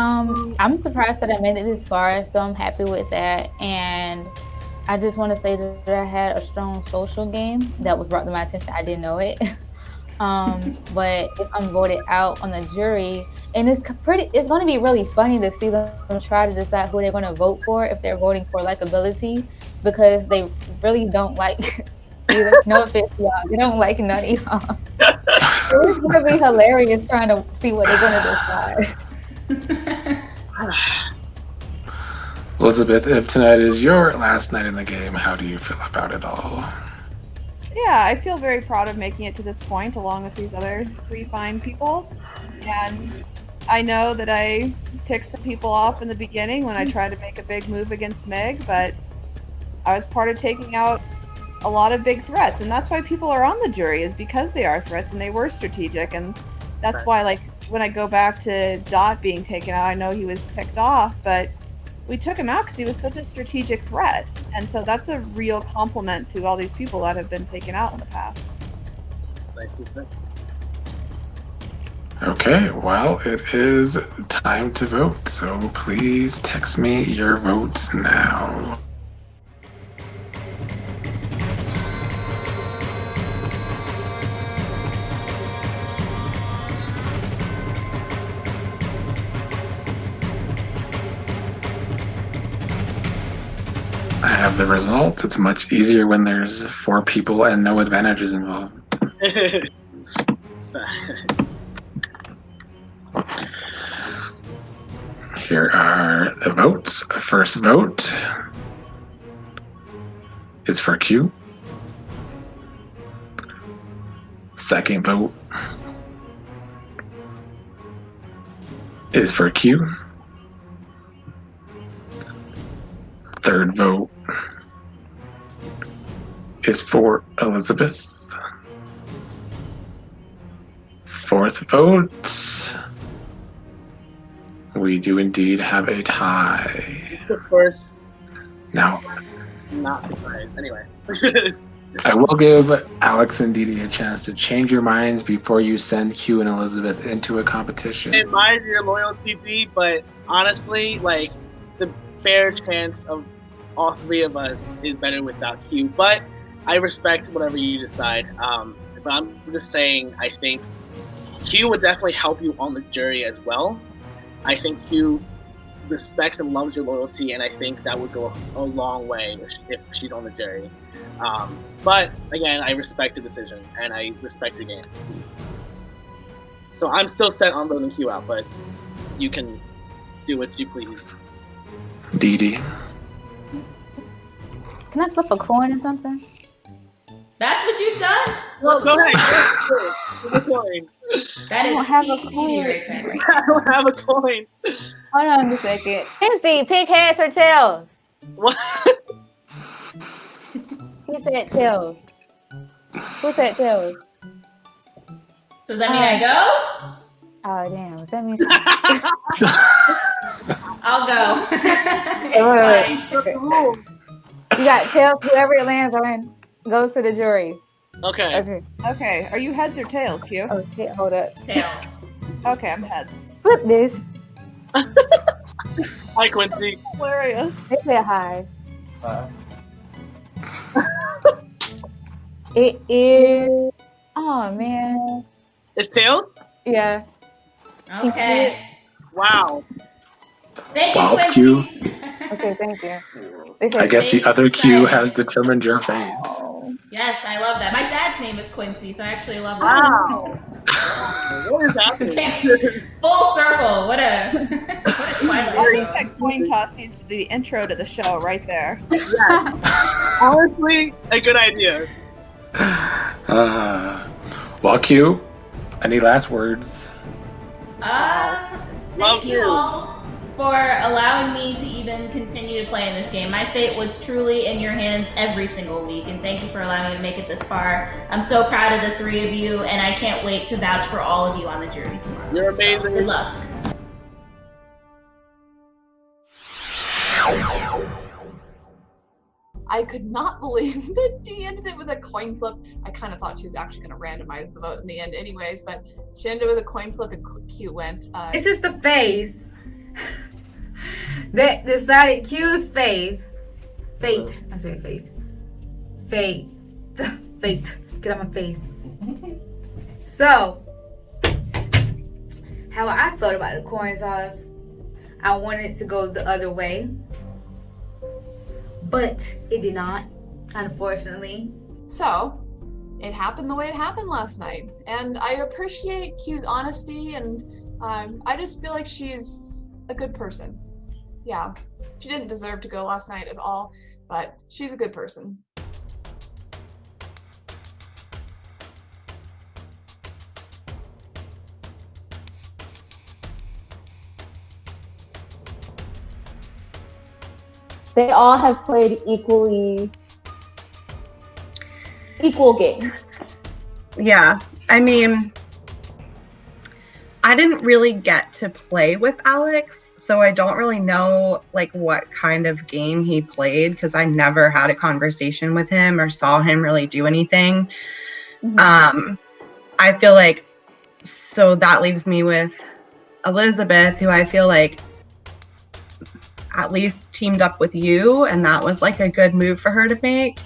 I'm surprised that I made it this far, so I'm happy with that. And I just want to say that I had a strong social game that was brought to my attention. I didn't know it. But if I'm voted out on the jury, and it's going to be really funny to see them try to decide who they're going to vote for if they're voting for likability, because they really don't like either. No offense, y'all. They don't like none of y'all. It's going to be hilarious trying to see what they're going to decide. Elizabeth, if tonight is your last night in the game, how do you feel about it all? Yeah, I feel very proud of making it to this point along with these other 3 fine people. And I know that I ticked some people off in the beginning when I tried to make a big move against Meg, but I was part of taking out a lot of big threats. And that's why people are on the jury, is because they are threats and they were strategic. And that's why, like, when I go back to Dot being taken out, I know he was ticked off, but we took him out because he was such a strategic threat. And so that's a real compliment to all these people that have been taken out in the past. Okay, well, it is time to vote, so please text me your votes now. I have the results. It's much easier when there's 4 people and no advantages involved. Here are the votes. First vote is for Q. Second vote is for Q. Third vote is for Elizabeth. Fourth vote, we do indeed have a tie. Of course. Now, Not surprised. Anyway. I will give Alex and Didi a chance to change your minds before you send Q and Elizabeth into a competition. Admire your loyalty, D, but honestly, like, the fair chance of all 3 of us is better without Q. But I respect whatever you decide. But I'm just saying, I think Q would definitely help you on the jury as well. I think Q respects and loves your loyalty, and I think that would go a long way if she's on the jury. But again, I respect the decision and I respect the game. So I'm still set on voting Q out, but you can do what you please. Didi. Can I flip a coin or something? That's what you've done? Well, go ahead. Flip a coin. That I is don't have a peak coin. Didi right there. I don't have a coin. Hold on a second. Quincy, pick heads or tails? What? He said tails. Who said tails? So does that mean I go? Oh, damn. That means I'll go. It's fine. you got tails. Whoever it lands on goes to the jury. Okay. Okay. Okay, are you heads or tails, Q? Oh, shit. Hold up. Tails. Okay, I'm heads. Flip this. Hi, Quincy. Hilarious. They said hi. It is. Oh, man. It's tails? Yeah. Okay. Wow. Thank you, Wow, Quincy. Q. Okay, thank you. They said I guess the other Q has determined your fate. Yes, I love that. My dad's name is Quincy, so I actually love that. Wow. What is happening? Full circle. What a Twilight I Zone. think that coin toss needs to be the intro to the show right there. Yeah. Honestly, a good idea. Well, Q, any last words? Thank you all for allowing me to even continue to play in this game. My fate was truly in your hands every single week, and thank you for allowing me to make it this far. I'm so proud of the 3 of you, and I can't wait to vouch for all of you on the jury tomorrow. You're amazing. So, good luck. I could not believe that Dee ended it with a coin flip. I kind of thought she was actually going to randomize the vote in the end anyways, but she ended with a coin flip and Q went. This is the phase that decided Q's phase. Fate. I say faith. Fate. Fate. Get on my face. So, how I felt about the coin toss, I wanted it to go the other way. But it did not, unfortunately. So, it happened the way it happened last night. And I appreciate Q's honesty, and I just feel like she's a good person. Yeah, she didn't deserve to go last night at all, but she's a good person. They all have played equal games. Yeah, I mean, I didn't really get to play with Alex, so I don't really know like what kind of game he played because I never had a conversation with him or saw him really do anything. I feel like So that leaves me with Elizabeth, who I feel like at least teamed up with you, and that was like a good move for her to make.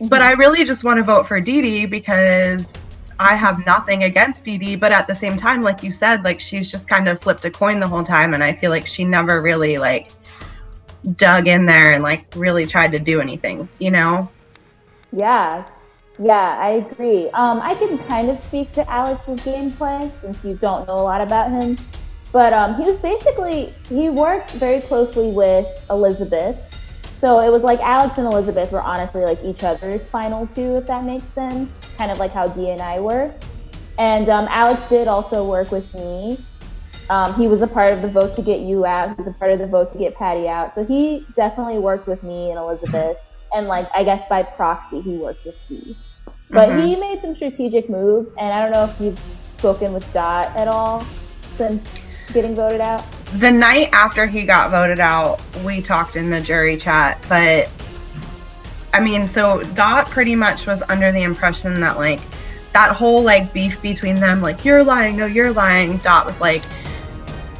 But I really just want to vote for Dee Dee because I have nothing against Dee Dee, but at the same time, like you said, like she's just kind of flipped a coin the whole time, and I feel like she never really like dug in there and like really tried to do anything, you know? Yeah, I agree. I can kind of speak to Alex's gameplay since you don't know a lot about him. But he worked very closely with Elizabeth. So it was like Alex and Elizabeth were honestly like each other's final two, if that makes sense. Kind of like how Dee and I were. And Alex did also work with me. He was a part of the vote to get you out. He was a part of the vote to get Patty out. So he definitely worked with me and Elizabeth. And like, I guess by proxy, he worked with Dee. But he made some strategic moves. And I don't know if you've spoken with Dot at all since getting voted out. The night after he got voted out, we talked in the jury chat, but I mean, so Dot pretty much was under the impression that like that whole like beef between them, like you're lying, no, you're lying. Dot was like,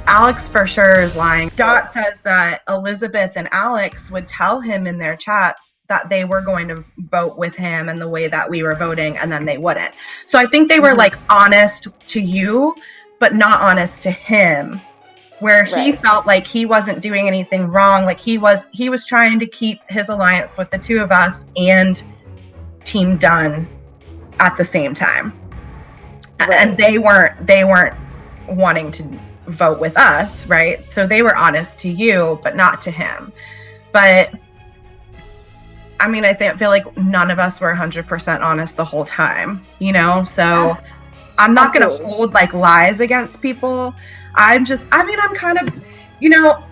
Alex for sure is lying. Dot says that Elizabeth and Alex would tell him in their chats that they were going to vote with him and the way that we were voting, and then they wouldn't. So I think they were like honest to you, but not honest to him, where he felt like he wasn't doing anything wrong. Like he was trying to keep his alliance with the two of us and Team Dunn at the same time. And they weren't wanting to vote with us, right? So they were honest to you, but not to him. But I mean, I feel like none of us were 100% honest the whole time, you know? So I'm not going to hold like lies against people. I'm kind of, you know,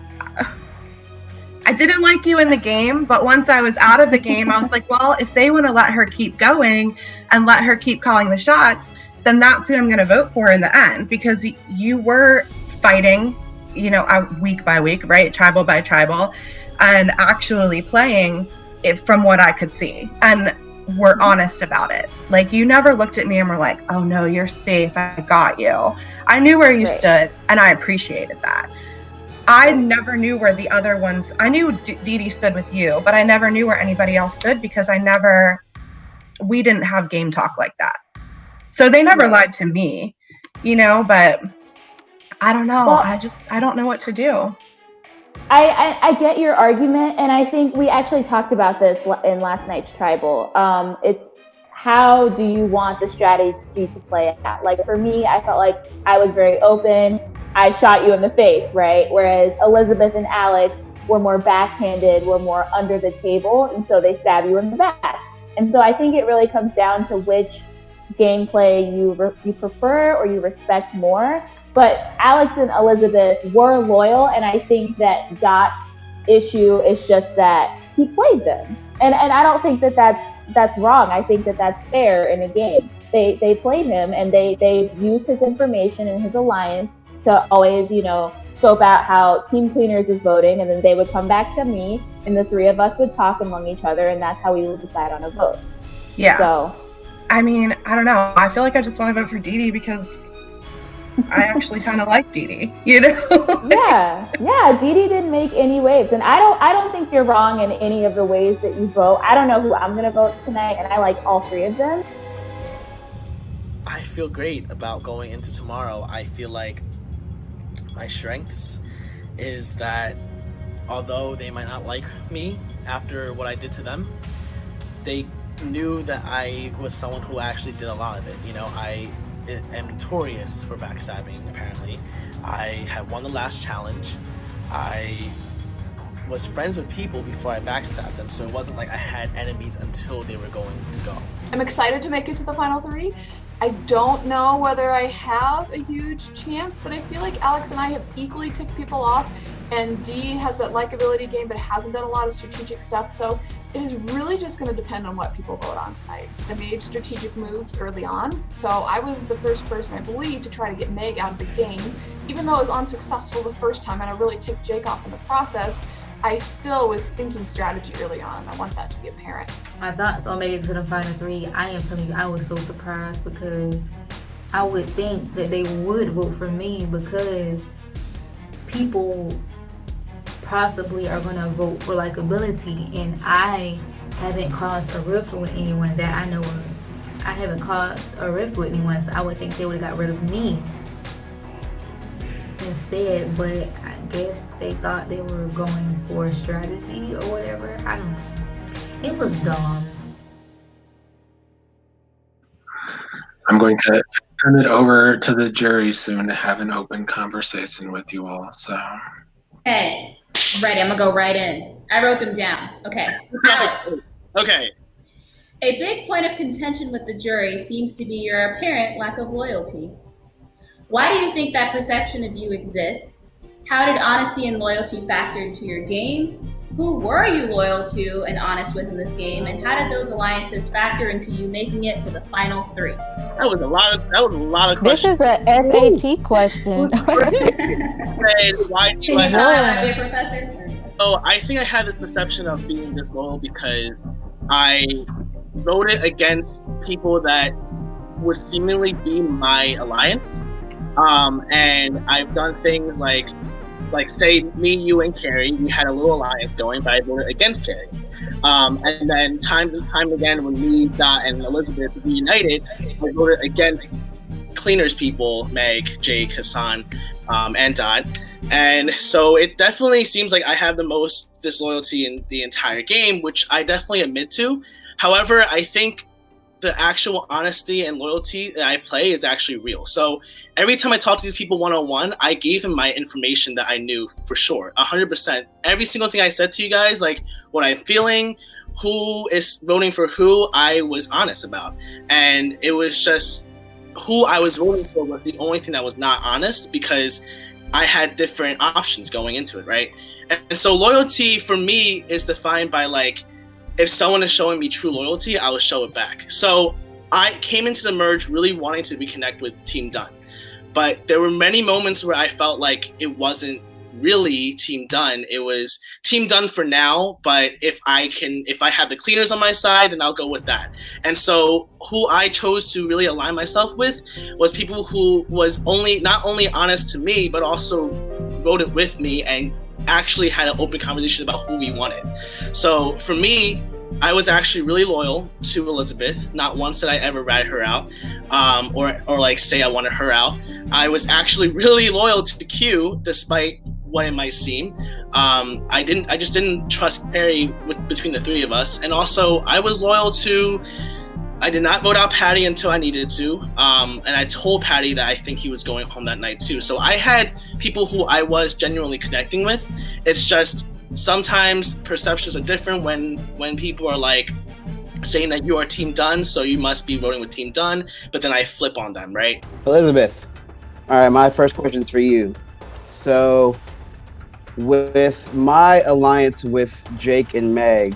I didn't like you in the game, but once I was out of the game, I was like, well, if they want to let her keep going and let her keep calling the shots, then that's who I'm going to vote for in the end, because you were fighting, you know, week by week, right? Tribal by tribal, and actually playing it from what I could see. And we're honest about it. Like, you never looked at me and were like, oh no, you're safe, I got you. I knew where you stood, and I appreciated that. I never knew where the other ones, I knew Dee Dee stood with you, but I never knew where anybody else stood because we didn't have game talk like that. So they never lied to me, you know, but I don't know. Well, I don't know what to do. I get your argument, and I think we actually talked about this in last night's Tribal. It's how do you want the strategy to play out? Like, for me, I felt like I was very open. I shot you in the face, right? Whereas Elizabeth and Alex were more backhanded, were more under the table, and so they stab you in the back. And so I think it really comes down to which gameplay you prefer or you respect more. But Alex and Elizabeth were loyal, and I think that Dot's issue is just that he played them. And I don't think that that's wrong. I think that that's fair in a game. They played him, and they used his information and his alliance to always, you know, scope out how Team Cleaners is voting, and then they would come back to me, and the three of us would talk among each other, and that's how we would decide on a vote. Yeah. So, I mean, I don't know. I feel like I just want to vote for Dee Dee because I actually kind of like Dee Dee, you know? yeah. Dee Dee didn't make any waves, and I don't think you're wrong in any of the ways that you vote. I don't know who I'm gonna vote tonight, and I like all three of them. I feel great about going into tomorrow. I feel like my strengths is that although they might not like me after what I did to them, they knew that I was someone who actually did a lot of it. You know, I am notorious for backstabbing, apparently. I had won the last challenge. I was friends with people before I backstabbed them, so it wasn't like I had enemies until they were going to go. I'm excited to make it to the final three. I don't know whether I have a huge chance, but I feel like Alex and I have equally ticked people off, and Dee has that likability game but hasn't done a lot of strategic stuff, so it is really just going to depend on what people vote on tonight. I made strategic moves early on, so I was the first person, I believe, to try to get Meg out of the game. Even though it was unsuccessful the first time and I really ticked Jake off in the process, I still was thinking strategy early on. I want that to be apparent. My thoughts on making it to the final three, I am telling you, I was so surprised because I would think that they would vote for me because people possibly are gonna vote for likability, and I haven't caused a rift with anyone that I know of. I haven't caused a rift with anyone, so I would think they would have got rid of me instead, but I guess they thought they were going for strategy or whatever. I don't know. It was dumb. I'm going to turn it over to the jury soon to have an open conversation with you all. So, Okay, ready. I'm gonna go right in. I wrote them down. Okay, Alex. Okay. A big point of contention with the jury seems to be your apparent lack of loyalty. Why do you think that perception of you exists? How did honesty and loyalty factor into your game? Who were you loyal to and honest with in this game? And how did those alliances factor into you making it to the final 3? That was a lot of This questions. is a SAT question. Why do Can I you tell have? I'm a professor? So I think I had this perception of being disloyal because I voted against people that would seemingly be my alliance. And I've done things like say me, you, and Carrie, we had a little alliance going, but I voted against Carrie. And then time and time again, when me, Dot, and Elizabeth reunited, I voted against Cleaners people, Meg, Jake, Hassan, and Dot. And so it definitely seems like I have the most disloyalty in the entire game, which I definitely admit to. However, I think the actual honesty and loyalty that I play is actually real. So every time I talk to these people one-on-one, I gave them my information that I knew for sure, 100%. Every single thing I said to you guys, like what I'm feeling, who is voting for who, I was honest about. And it was just who I was voting for was the only thing that was not honest because I had different options going into it, right? And so loyalty for me is defined by like, if someone is showing me true loyalty, I will show it back. So I came into the merge really wanting to reconnect with Team Done. But there were many moments where I felt like it wasn't really Team Done. It was Team Done for now, but if I have the Cleaners on my side, then I'll go with that. And so who I chose to really align myself with was people who was not only honest to me, but also voted with me and actually had an open conversation about who we wanted. So for me, I was actually really loyal to Elizabeth. Not once did I ever rat her out, or like say I wanted her out. I was actually really loyal to Q, despite what it might seem. I just didn't trust Perry between the 3 of us, and also I was loyal to. I did not vote out Patty until I needed to, and I told Patty that I think he was going home that night too. So I had people who I was genuinely connecting with. It's just sometimes perceptions are different when people are like saying that you are Team Done, so you must be voting with Team Done, but then I flip on them, right? Elizabeth, all right, my first question is for you. So with my alliance with Jake and Meg,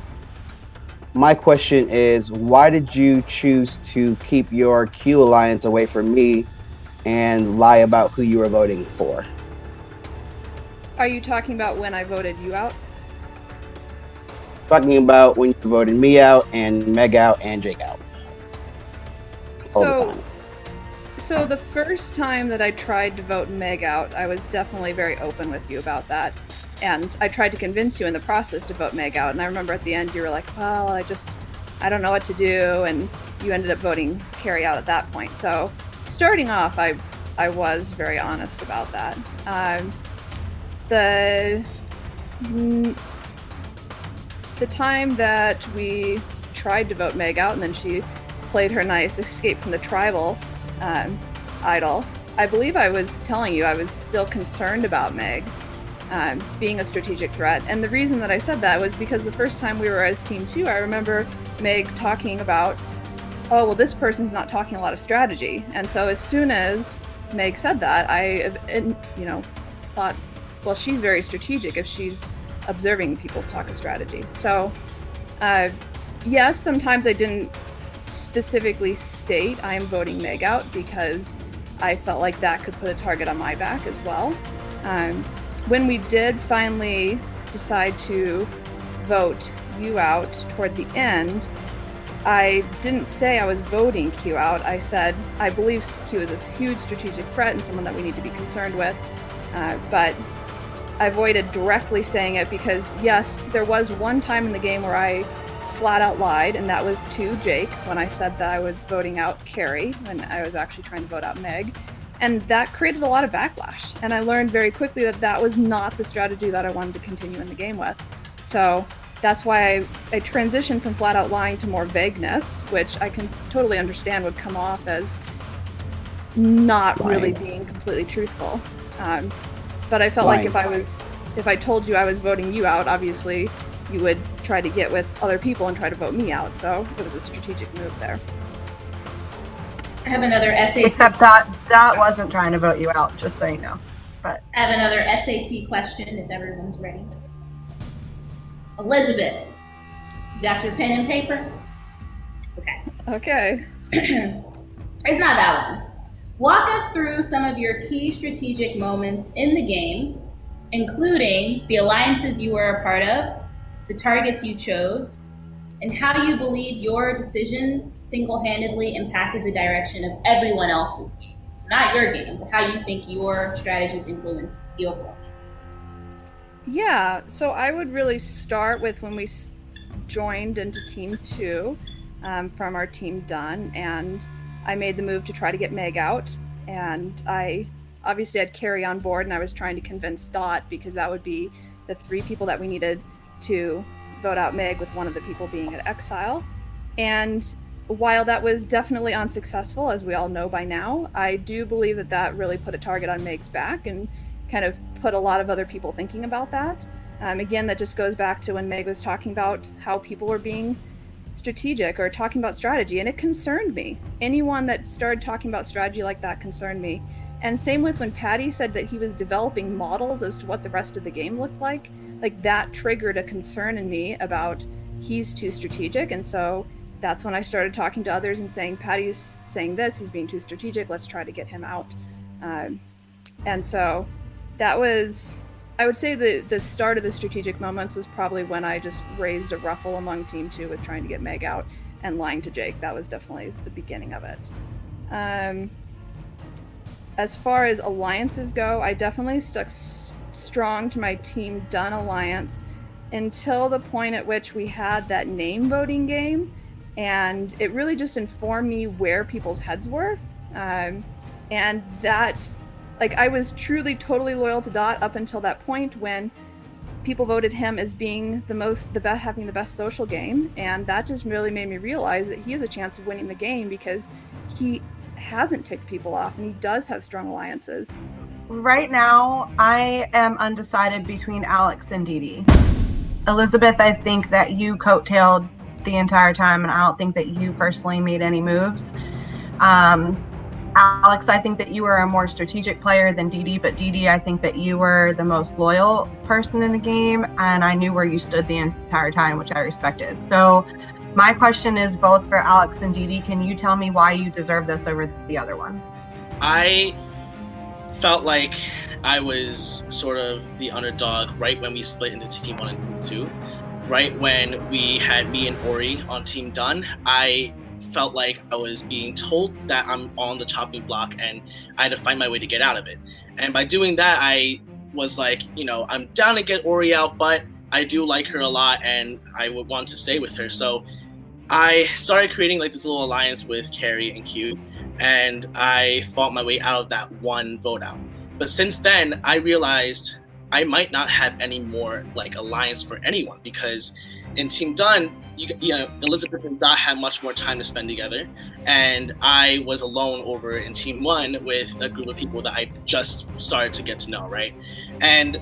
my question is, why did you choose to keep your Q alliance away from me and lie about who you were voting for? Are you talking about when I voted you out? Talking about when you voted me out and Meg out and Jake out. So the first time that I tried to vote Meg out, I was definitely very open with you about that. And I tried to convince you in the process to vote Meg out. And I remember at the end you were like, well, I don't know what to do. And you ended up voting Carrie out at that point. So starting off, I was very honest about that. The time that we tried to vote Meg out and then she played her nice escape from the tribal idol, I believe I was telling you I was still concerned about Meg being a strategic threat. And the reason that I said that was because the first time we were as Team 2, I remember Meg talking about, oh, well, this person's not talking a lot of strategy. And so as soon as Meg said that, I thought, well, she's very strategic if she's observing people's talk of strategy. So yes, sometimes I didn't specifically state I am voting Meg out because I felt like that could put a target on my back as well. When we did finally decide to vote you out toward the end, I didn't say I was voting Q out. I said I believe Q is a huge strategic threat and someone that we need to be concerned with. But I avoided directly saying it because, yes, there was one time in the game where I flat out lied, and that was to Jake when I said that I was voting out Carrie when I was actually trying to vote out Meg. And that created a lot of backlash. And I learned very quickly that that was not the strategy that I wanted to continue in the game with. So that's why I transitioned from flat out lying to more vagueness, which I can totally understand would come off as not really being completely truthful. But I felt like if I told you I was voting you out, obviously you would try to get with other people and try to vote me out. So it was a strategic move there. I have another SAT. Except that wasn't trying to vote you out, just so you know. But I have another SAT question if everyone's ready. Elizabeth, you got your pen and paper? Okay. It's not that one. Walk us through some of your key strategic moments in the game, including the alliances you were a part of, the targets you chose, and how you believe your decisions single-handedly impacted the direction of everyone else's game. So not your game, but how you think your strategies influenced the overall game. Yeah, so I would really start with when we joined into Team 2 from our Team Done, and I made the move to try to get Meg out, and I obviously had Carrie on board, and I was trying to convince Dot because that would be the 3 people that we needed to vote out Meg, with one of the people being at exile. And while that was definitely unsuccessful, as we all know by now, I do believe that that really put a target on Meg's back and kind of put a lot of other people thinking about that. Again, that just goes back to when Meg was talking about how people were being strategic or talking about strategy, and it concerned me. Anyone that started talking about strategy like that concerned me. And same with when Patty said that he was developing models as to what the rest of the game looked like that triggered a concern in me about he's too strategic. And so that's when I started talking to others and saying, Patty's saying this, he's being too strategic, let's try to get him out. And so that was, I would say the start of the strategic moments was probably when I just raised a ruffle among Team 2 with trying to get Meg out and lying to Jake. That was definitely the beginning of it. As far as alliances go, I definitely stuck strong to my Team Done alliance until the point at which we had that name voting game, and it really just informed me where people's heads were. And that, I was truly totally loyal to Dot up until that point when people voted him as being having the best social game, and that just really made me realize that he has a chance of winning the game because he hasn't ticked people off and he does have strong alliances. Right now, I am undecided between Alex and Dee Dee. Elizabeth, I think that you coattailed the entire time, and I don't think that you personally made any moves. Alex, I think that you were a more strategic player than Dee Dee, but Dee Dee, I think that you were the most loyal person in the game, and I knew where you stood the entire time, which I respected. So my question is both for Alex and Dee Dee. Can you tell me why you deserve this over the other one? I felt like I was sort of the underdog right when we split into Team 1 and Team 2. Right when we had me and Ori on Team Done, I felt like I was being told that I'm on the chopping block and I had to find my way to get out of it. And by doing that, I was like, I'm down to get Ori out, but I do like her a lot and I would want to stay with her. So I started creating this little alliance with Carrie and Q, and I fought my way out of that one vote out. But since then, I realized I might not have any more alliance for anyone, because in Team Done, Elizabeth and Dot had much more time to spend together, and I was alone over in Team 1 with a group of people that I just started to get to know, right? And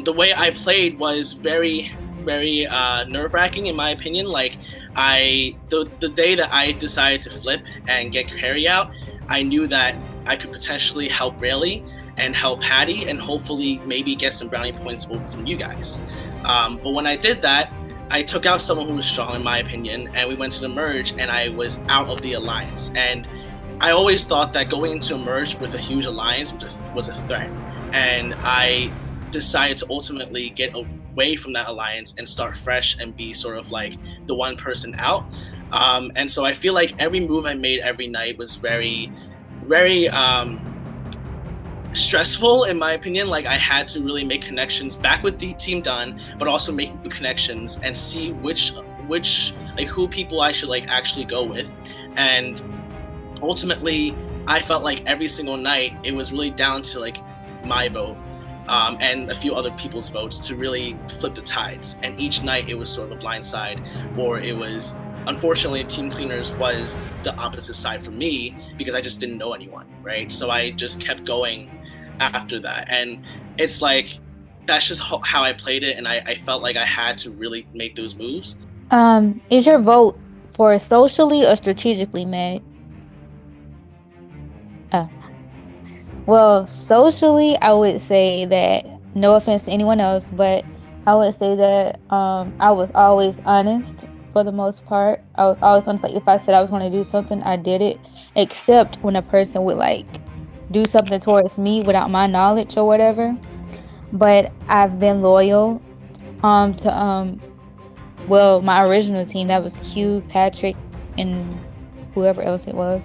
the way I played was very, very nerve-wracking in my opinion. The day that I decided to flip and get Carrie out, I knew that I could potentially help Rayleigh and help Patty and hopefully maybe get some brownie points over from you guys. But when I did that, I took out someone who was strong in my opinion, and we went to the merge and I was out of the alliance. And I always thought that going into a merge with a huge alliance was a threat. And I decided to ultimately get away from that alliance and start fresh and be sort of the one person out. And so I feel like every move I made every night was very, very stressful, in my opinion. Like, I had to really make connections back with Team Done, but also make new connections and see which like who people I should like actually go with. And ultimately, I felt like every single night it was really down to like my vote and a few other people's votes to really flip the tides. And each night it was sort of a blind side, or it was, unfortunately, Team Cleaners was the opposite side for me because I just didn't know anyone, right? So I just kept going after that. And it's like, that's just how I played it. And I felt like I had to really make those moves. Is your vote for socially or strategically, Meg? Well, socially, I would say that, no offense to anyone else, but I would say that I was always honest for the most part. I was always honest. Like, if I said I was going to do something, I did it, except when a person would like do something towards me without my knowledge or whatever. But I've been loyal to well, my original team, that was Q, Patrick, and whoever else it was.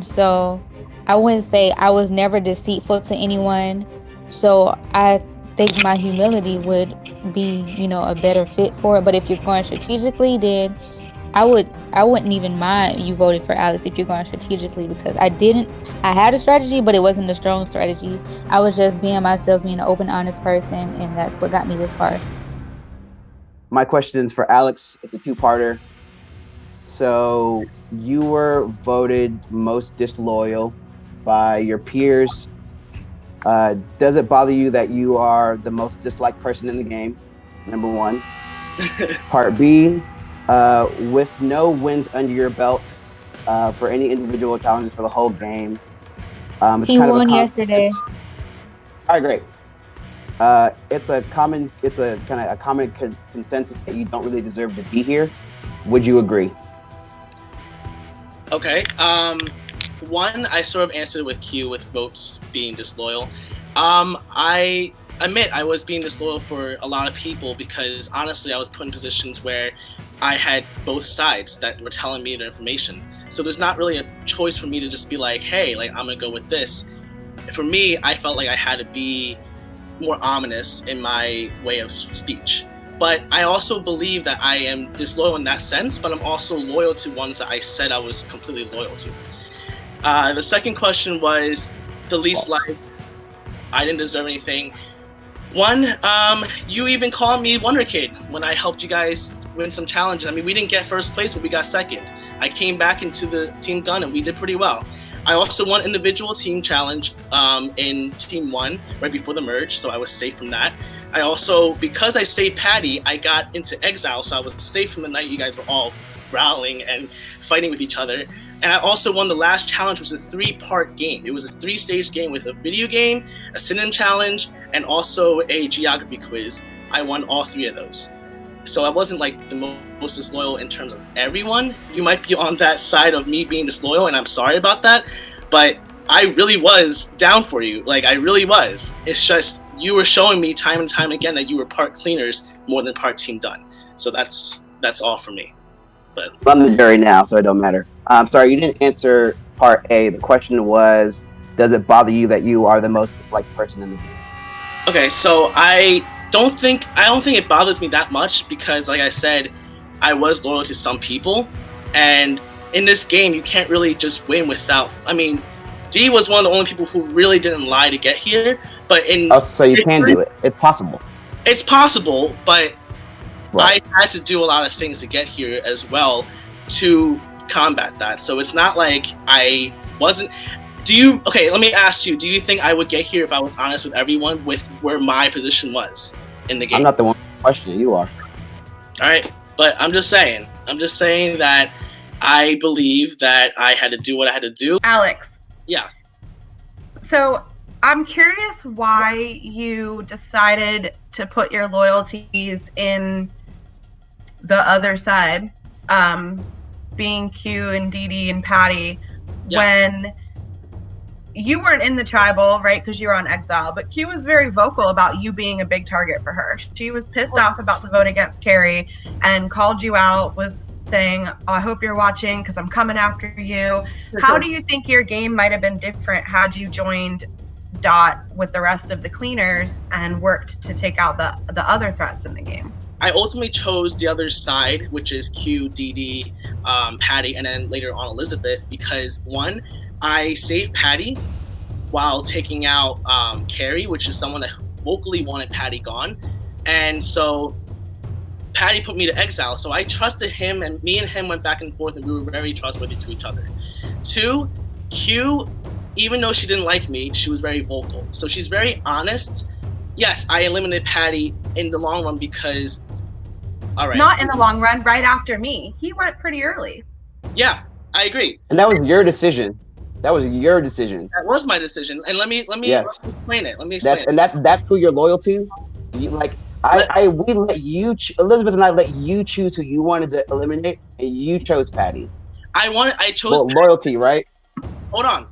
So I wouldn't say I was never deceitful to anyone. So I think my humility would be, you know, a better fit for it. But if you're going strategically, then I wouldn't even mind you voted for Alex if you're going strategically, because I had a strategy, but it wasn't a strong strategy. I was just being myself, being an open, honest person, and that's what got me this far. My question is for Alex, it's a two-parter. So you were voted most disloyal by your peers. Does it bother you that you are the most disliked person in the game? Number one. Part B, with no wins under your belt for any individual challenges for the whole game. He won yesterday. All right, great. It's a common consensus that you don't really deserve to be here. Would you agree? Okay. One, I sort of answered with Q with votes being disloyal. I admit I was being disloyal for a lot of people because honestly I was put in positions where I had both sides that were telling me the information. So there's not really a choice for me to just be like, hey, like I'm gonna go with this. For me, I felt like I had to be more ominous in my way of speech. But I also believe that I am disloyal in that sense, but I'm also loyal to ones that I said I was completely loyal to. The second question was the least liked. I didn't deserve anything. One, you even called me Wonder Kid when I helped you guys win some challenges. I mean, we didn't get first place, but we got second. I came back into the Team Done and we did pretty well. I also won individual team challenge in Team 1 right before the merge, so I was safe from that. I also, because I saved Patty, I got into exile, so I was safe from the night you guys were all growling and fighting with each other. And I also won the last challenge, which was a 3-part game. It was a 3-stage game with a video game, a synonym challenge, and also a geography quiz. I won all 3 of those. So I wasn't like the most disloyal in terms of everyone. You might be on that side of me being disloyal, and I'm sorry about that, but I really was down for you. Like, I really was. It's just you were showing me time and time again that you were part Cleaners more than part Team Done. So that's all for me. But I'm the jury now, so it don't matter. I'm sorry, you didn't answer part A. The question was, does it bother you that you are the most disliked person in the game? Okay, so I don't think it bothers me that much because, like I said, I was loyal to some people, and in this game you can't really just win without. I mean, D was one of the only people who really didn't lie to get here, but in so you can do it. It's possible. It's possible, but right. I had to do a lot of things to get here as well to combat that. So it's not like I wasn't. Okay, let me ask you, do you think I would get here if I was honest with everyone with where my position was in the game? I'm not the one questioning, you are. Alright, but I'm just saying that I believe that I had to do what I had to do. Alex. Yeah. So I'm curious why you decided to put your loyalties in the other side, being Q and Dee and Patty, when you weren't in the tribal, right? Because you were on exile, but Q was very vocal about you being a big target for her. She was pissed off about the vote against Carrie and called you out, was saying, oh, I hope you're watching because I'm coming after you. How do you think your game might have been different had you joined Dot with the rest of the cleaners and worked to take out the other threats in the game? I ultimately chose the other side, which is Q, DD, Patty, and then later on Elizabeth, because one, I saved Patty while taking out Carrie, which is someone that vocally wanted Patty gone. And so Patty put me to exile. So I trusted him, and me and him went back and forth, and we were very trustworthy to each other. Two, Q, even though she didn't like me, she was very vocal. So she's very honest. Yes, I eliminated Patty in the long run because, all right. Not in the long run, right after me. He went pretty early. Yeah, I agree. And that was your decision. That was your decision. That was my decision. And let me explain it. Let me explain it. That's who you're loyal to. We let you, Elizabeth and I let you choose who you wanted to eliminate, and you chose Patty. I chose loyalty, right? Hold on.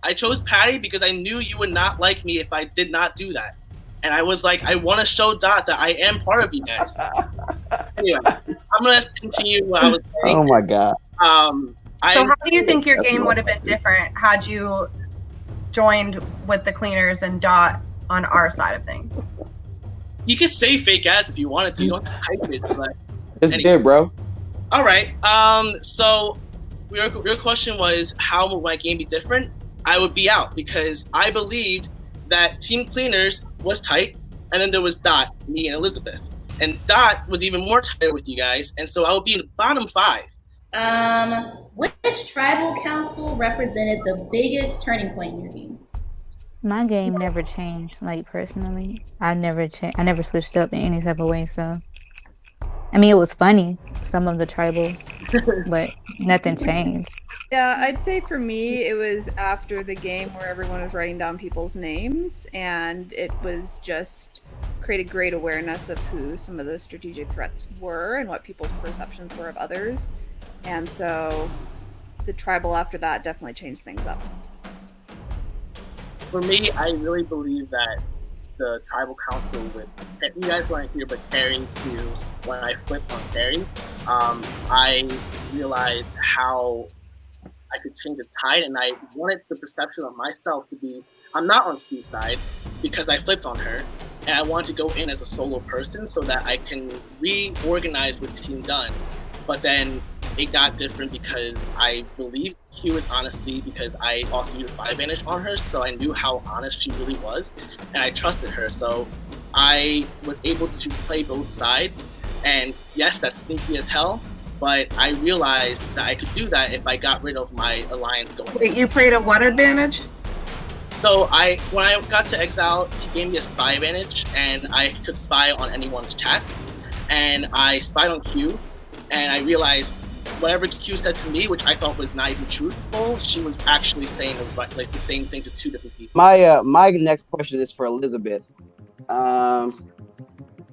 I chose Patty because I knew you would not like me if I did not do that. And I was like, I want to show Dot that I am part of you guys. Anyway, I'm going to continue what I was saying. Oh my God. So how do you think your game would have been different had you joined with the cleaners and Dot on our side of things? You can say fake ass if you wanted to. You don't have to hype it. But it's good, bro. All right. So your question was, how would my game be different? I would be out because I believed that Team Cleaners was tight, and then there was Dot, me, and Elizabeth. And Dot was even more tight with you guys, and so I would be in the bottom 5. Which tribal council represented the biggest turning point in your game? My game never changed, like personally. I never switched up in any type of way, so I mean it was funny, some of the tribal, but nothing changed. Yeah, I'd say for me it was after the game where everyone was writing down people's names, and it was just created great awareness of who some of the strategic threats were and what people's perceptions were of others. And so the tribal after that definitely changed things up. For me, I really believe that the tribal council with, you guys weren't here, but Terry too, when I flipped on Terry, I realized how I could change the tide, and I wanted the perception of myself to be, I'm not on Q's side because I flipped on her, and I wanted to go in as a solo person so that I can reorganize with Team Dunn. But then it got different because I believe Q is honesty, because I also used Spy Advantage on her, so I knew how honest she really was, and I trusted her. So I was able to play both sides, and yes, that's sneaky as hell, but I realized that I could do that if I got rid of my alliance going. Wait, you played a what advantage? So when I got to Exile, he gave me a Spy Advantage, and I could spy on anyone's chats, and I spied on Q, and I realized whatever Q said to me, which I thought was not even truthful, she was actually saying like the same thing to two different people. My next question is for Elizabeth. All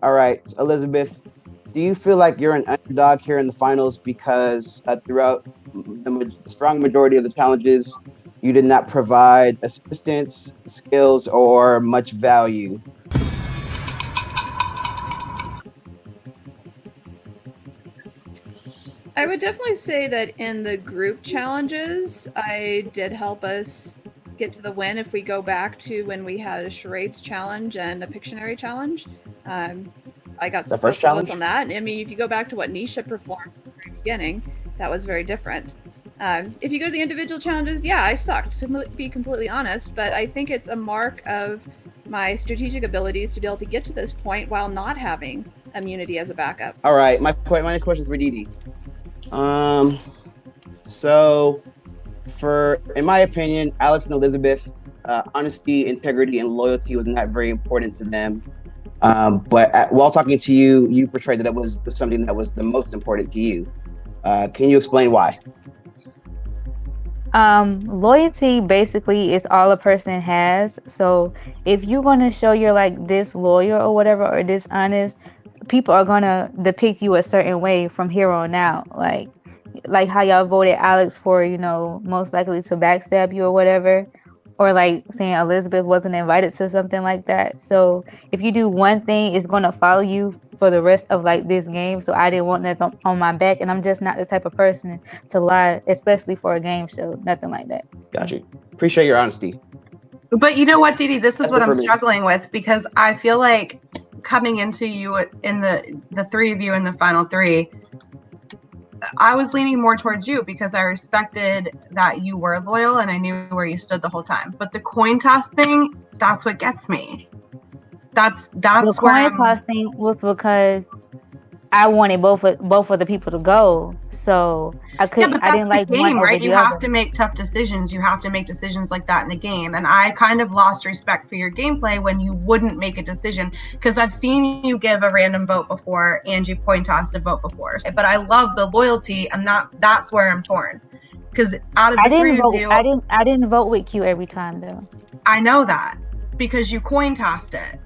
right, Elizabeth, do you feel like you're an underdog here in the finals because throughout the strong majority of the challenges, you did not provide assistance, skills, or much value? I would definitely say that in the group challenges, I did help us get to the win if we go back to when we had a charades challenge and a Pictionary challenge. I got successful votes on that. I mean, if you go back to what Nisha performed at the very beginning, that was very different. If you go to the individual challenges, yeah, I sucked, to be completely honest, but I think it's a mark of my strategic abilities to be able to get to this point while not having immunity as a backup. All right, my next question is for Didi. So in my opinion, Alex and Elizabeth, honesty, integrity, and loyalty was not very important to them. But while talking to you, you portrayed that it was something that was the most important to you. Can you explain why? Loyalty basically is all a person has. So if you're going to show you're like this loyal or whatever, or this honest, people are going to depict you a certain way from here on out. Like how y'all voted Alex for, most likely to backstab you or whatever. or like saying Elizabeth wasn't invited to something like that. So if you do one thing, it's going to follow you for the rest of like this game. So I didn't want that on my back, and I'm just not the type of person to lie, especially for a game show. Nothing like that. Got you. Appreciate your honesty. But you know what, Didi? This is That's what it for I'm me. struggling with, because I feel like coming into you in the three of you in the final three, I was leaning more towards you because I respected that you were loyal and I knew where you stood the whole time. But the coin toss thing, that's what gets me. That's The where coin toss thing was because I wanted both of the people to go, so I couldn't. but I that's didn't like the one game, over right? the You other. have to make tough decisions. You have to make decisions like that in the game. And I kind of lost respect for your gameplay when you wouldn't make a decision, because I've seen you give a random vote before and you coin tossed a vote before. But I love the loyalty, and that's where I'm torn. Because out of the three of you, I didn't vote with Q every time though. I know that because you coin tossed it.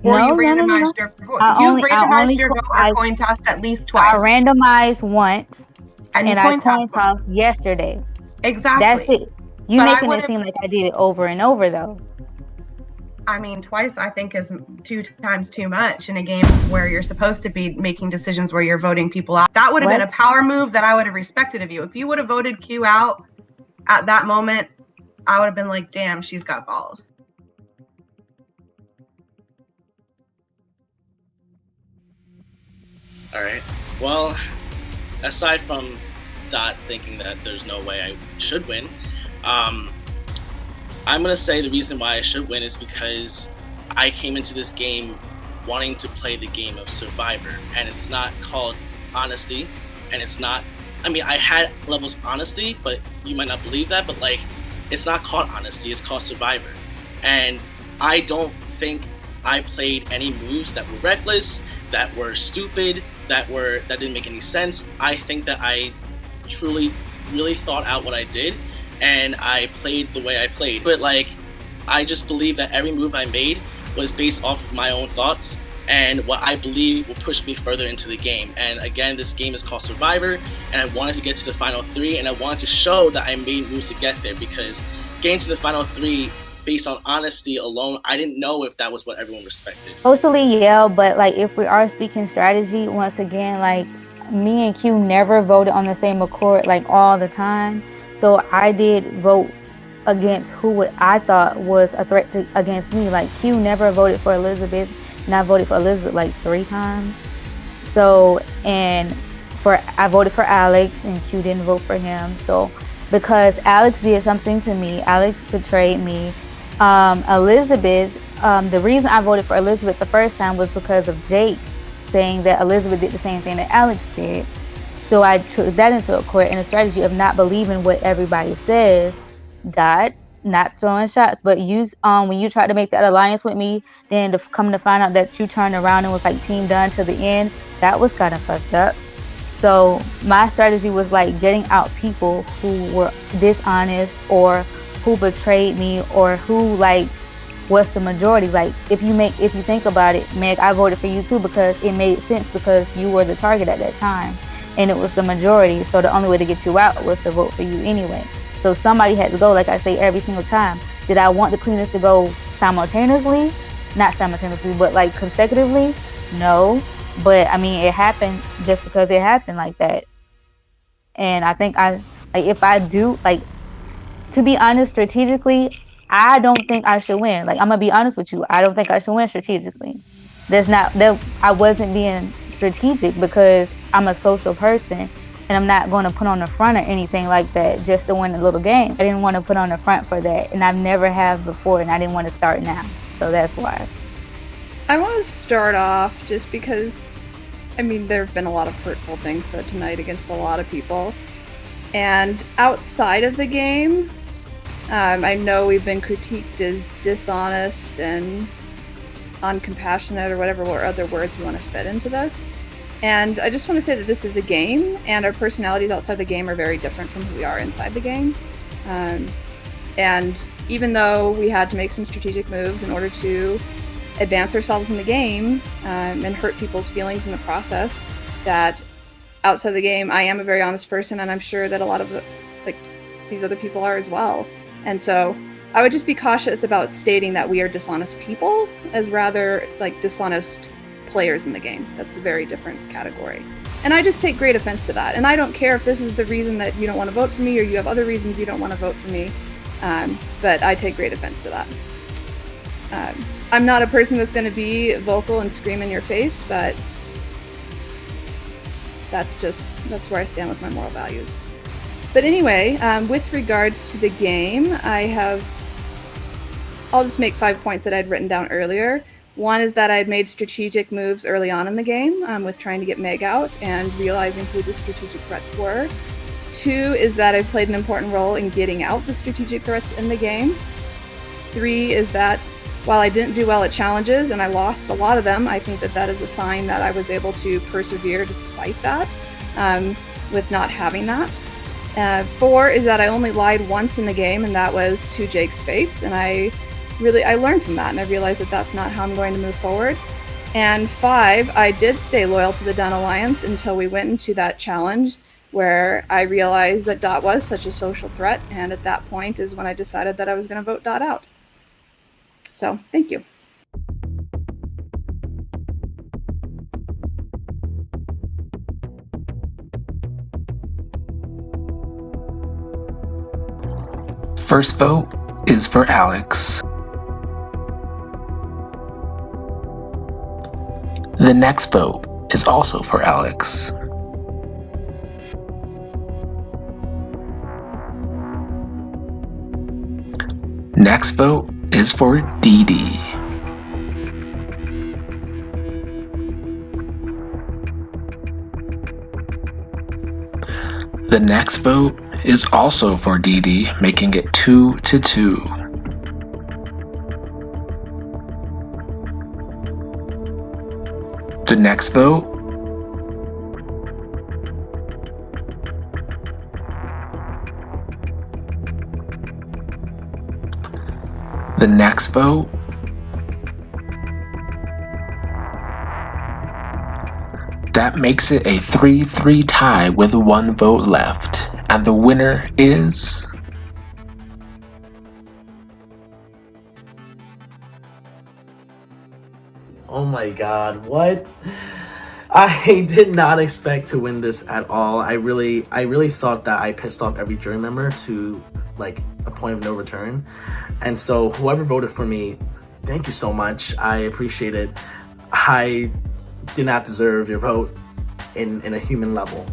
Or No, you no, no, no, no. randomized your vote. You randomized your vote or coin tossed at least twice. I randomized once, And and you I coin coin tossed yesterday. Exactly. That's it. You But I making it would've- seem like I did it over and over though. I mean, twice I think is 2 times too much in a game where you're supposed to be making decisions where you're voting people out. That would have been a What? power move that I would have respected of you. If you would have voted Q out at that moment, I would have been like, damn, she's got balls. All right. Well, aside from Dot thinking that there's no way I should win, I'm gonna say the reason why I should win is because I came into this game wanting to play the game of Survivor, and it's not called Honesty, and it's not. I mean, I had levels of honesty, but you might not believe that. But like, it's not called Honesty; it's called Survivor, and I don't think I played any moves that were reckless, that were stupid, that didn't make any sense. I think that I truly, really thought out what I did, and I played the way I played. But like, I just believe that every move I made was based off of my own thoughts and what I believe will push me further into the game. And again, this game is called Survivor, and I wanted to get to the final three, and I wanted to show that I made moves to get there, because getting to the final three based on honesty alone, I didn't know if that was what everyone respected. Mostly, yeah, but like if we are speaking strategy, once again, like me and Q never voted on the same accord like all the time. So I did vote against who I thought was a threat against me. Like Q never voted for Elizabeth, and I voted for Elizabeth like 3 times. So, and I voted for Alex, and Q didn't vote for him. So because Alex did something to me, Alex betrayed me. Elizabeth, the reason I voted for Elizabeth the first time was because of Jake saying that Elizabeth did the same thing that Alex did. So I took that into account in a strategy of not believing what everybody says, not throwing shots, but when you tried to make that alliance with me, then come to find out that you turned around and was like team done to the end, that was kind of fucked up. So my strategy was like getting out people who were dishonest or who betrayed me or who like was the majority. Like if you think about it, Meg, I voted for you too because it made sense because you were the target at that time and it was the majority. So the only way to get you out was to vote for you anyway. So somebody had to go, like I say every single time. Did I want the cleaners to go simultaneously? Not simultaneously, but like consecutively? No. But I mean, it happened just because it happened like that. And I think if I do, like, to be honest, strategically, I don't think I should win. Like, I'm gonna be honest with you. I don't think I should win strategically. I wasn't being strategic because I'm a social person and I'm not going to put on the front or anything like that just to win a little game. I didn't want to put on the front for that, and I've never have before, and I didn't want to start now. So that's why. I want to start off just because, I mean, there have been a lot of hurtful things said tonight against a lot of people. And outside of the game, I know we've been critiqued as dishonest and uncompassionate or whatever other words we want to fit into this. And I just want to say that this is a game, and our personalities outside the game are very different from who we are inside the game. And even though we had to make some strategic moves in order to advance ourselves in the game and hurt people's feelings in the process, that outside the game, I am a very honest person, and I'm sure that a lot of these other people are as well. And so I would just be cautious about stating that we are dishonest people as rather like dishonest players in the game. That's a very different category. And I just take great offense to that. And I don't care if this is the reason that you don't want to vote for me or you have other reasons you don't want to vote for me. But I take great offense to that. I'm not a person that's going to be vocal and scream in your face, but that's where I stand with my moral values. But anyway, with regards to the game, I'll just make 5 points that I'd written down earlier. One is that I'd made strategic moves early on in the game with trying to get Meg out and realizing who the strategic threats were. 2 is that I played an important role in getting out the strategic threats in the game. 3 is that while I didn't do well at challenges and I lost a lot of them, I think that that is a sign that I was able to persevere despite that, with not having that. 4 is that I only lied once in the game, and that was to Jake's face, and I learned from that, and I realized that that's not how I'm going to move forward. And 5, I did stay loyal to the Dun Alliance until we went into that challenge where I realized that Dot was such a social threat, and at that point is when I decided that I was going to vote Dot out. So, thank you. First vote is for Alex. The next vote is also for Alex. Next vote is for Dee Dee. The next vote is also for Dee Dee, making it 2-2. The next vote that makes it a 3-3 tie with 1 vote left, and the winner is Oh my god, what? I did not expect to win this at all. I really thought that I pissed off every jury member to like a point of no return. And so whoever voted for me, thank you so much. I appreciate it. I did not deserve your vote in a human level.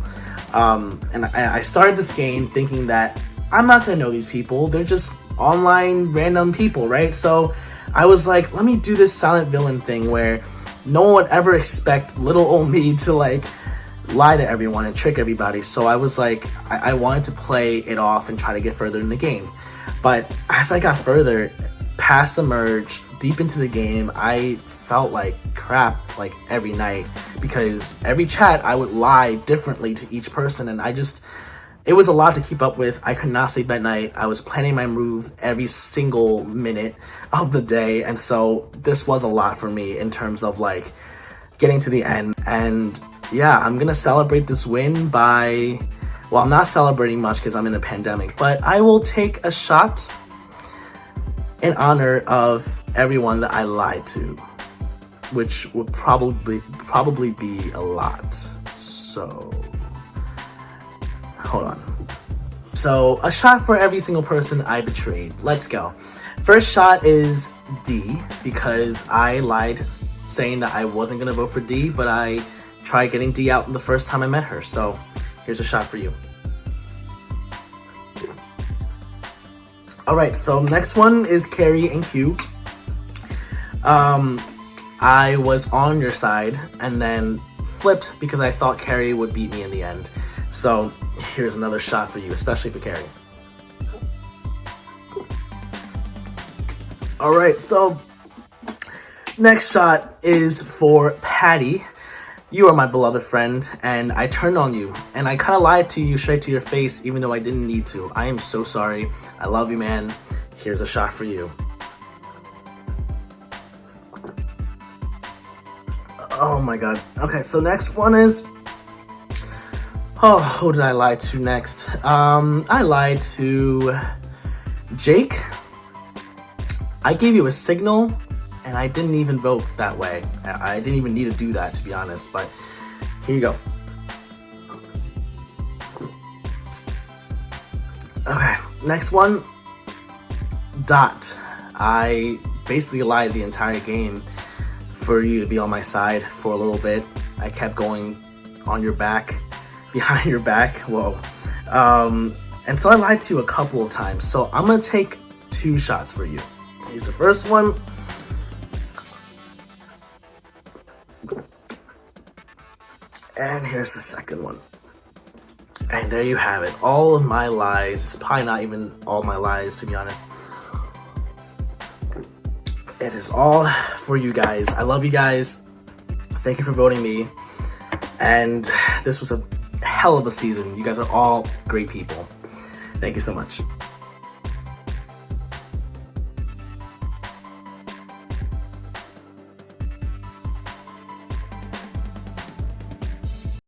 And I started this game thinking that I'm not gonna know these people. They're just online random people, right? So I was like, let me do this silent villain thing where no one would ever expect little old me to like lie to everyone and trick everybody. So I was like, I wanted to play it off and try to get further in the game. But as I got further, past the merge, deep into the game, I felt like crap like every night because every chat I would lie differently to each person, and it was a lot to keep up with. I could not sleep at night. I was planning my move every single minute of the day. And so this was a lot for me in terms of like getting to the end. And yeah, I'm going to celebrate this win by, well, I'm not celebrating much because I'm in a pandemic, but I will take a shot in honor of everyone that I lied to, which would probably be a lot. So hold on. So a shot for every single person I betrayed. Let's go. First shot is D, because I lied saying that I wasn't gonna vote for D, but I tried getting D out the first time I met her. So here's a shot for you. All right, so next one is Carrie and Q. I was on your side and then flipped because I thought Carrie would beat me in the end. So here's another shot for you, especially for Carrie. All right, so next shot is for Patty. You are my beloved friend, and I turned on you, and I kind of lied to you straight to your face, even though I didn't need to. I am so sorry. I love you, man. Here's a shot for you. Oh my god. Okay, so next one is, oh, who did I lie to next? I lied to Jake, I gave you a signal, and I didn't even vote that way. I didn't even need to do that, to be honest, but here you go. Okay, next one. Dot. I basically lied the entire game for you to be on my side for a little bit. I kept going on your back, behind your back. Whoa. And so I lied to you a couple of times. So I'm gonna take 2 shots for you. Here's the first one. And here's the second one. And there you have it. All of my lies. Probably not even all my lies, to be honest. It is all for you guys. I love you guys. Thank you for voting me. And this was a hell of a season. You guys are all great people. Thank you so much.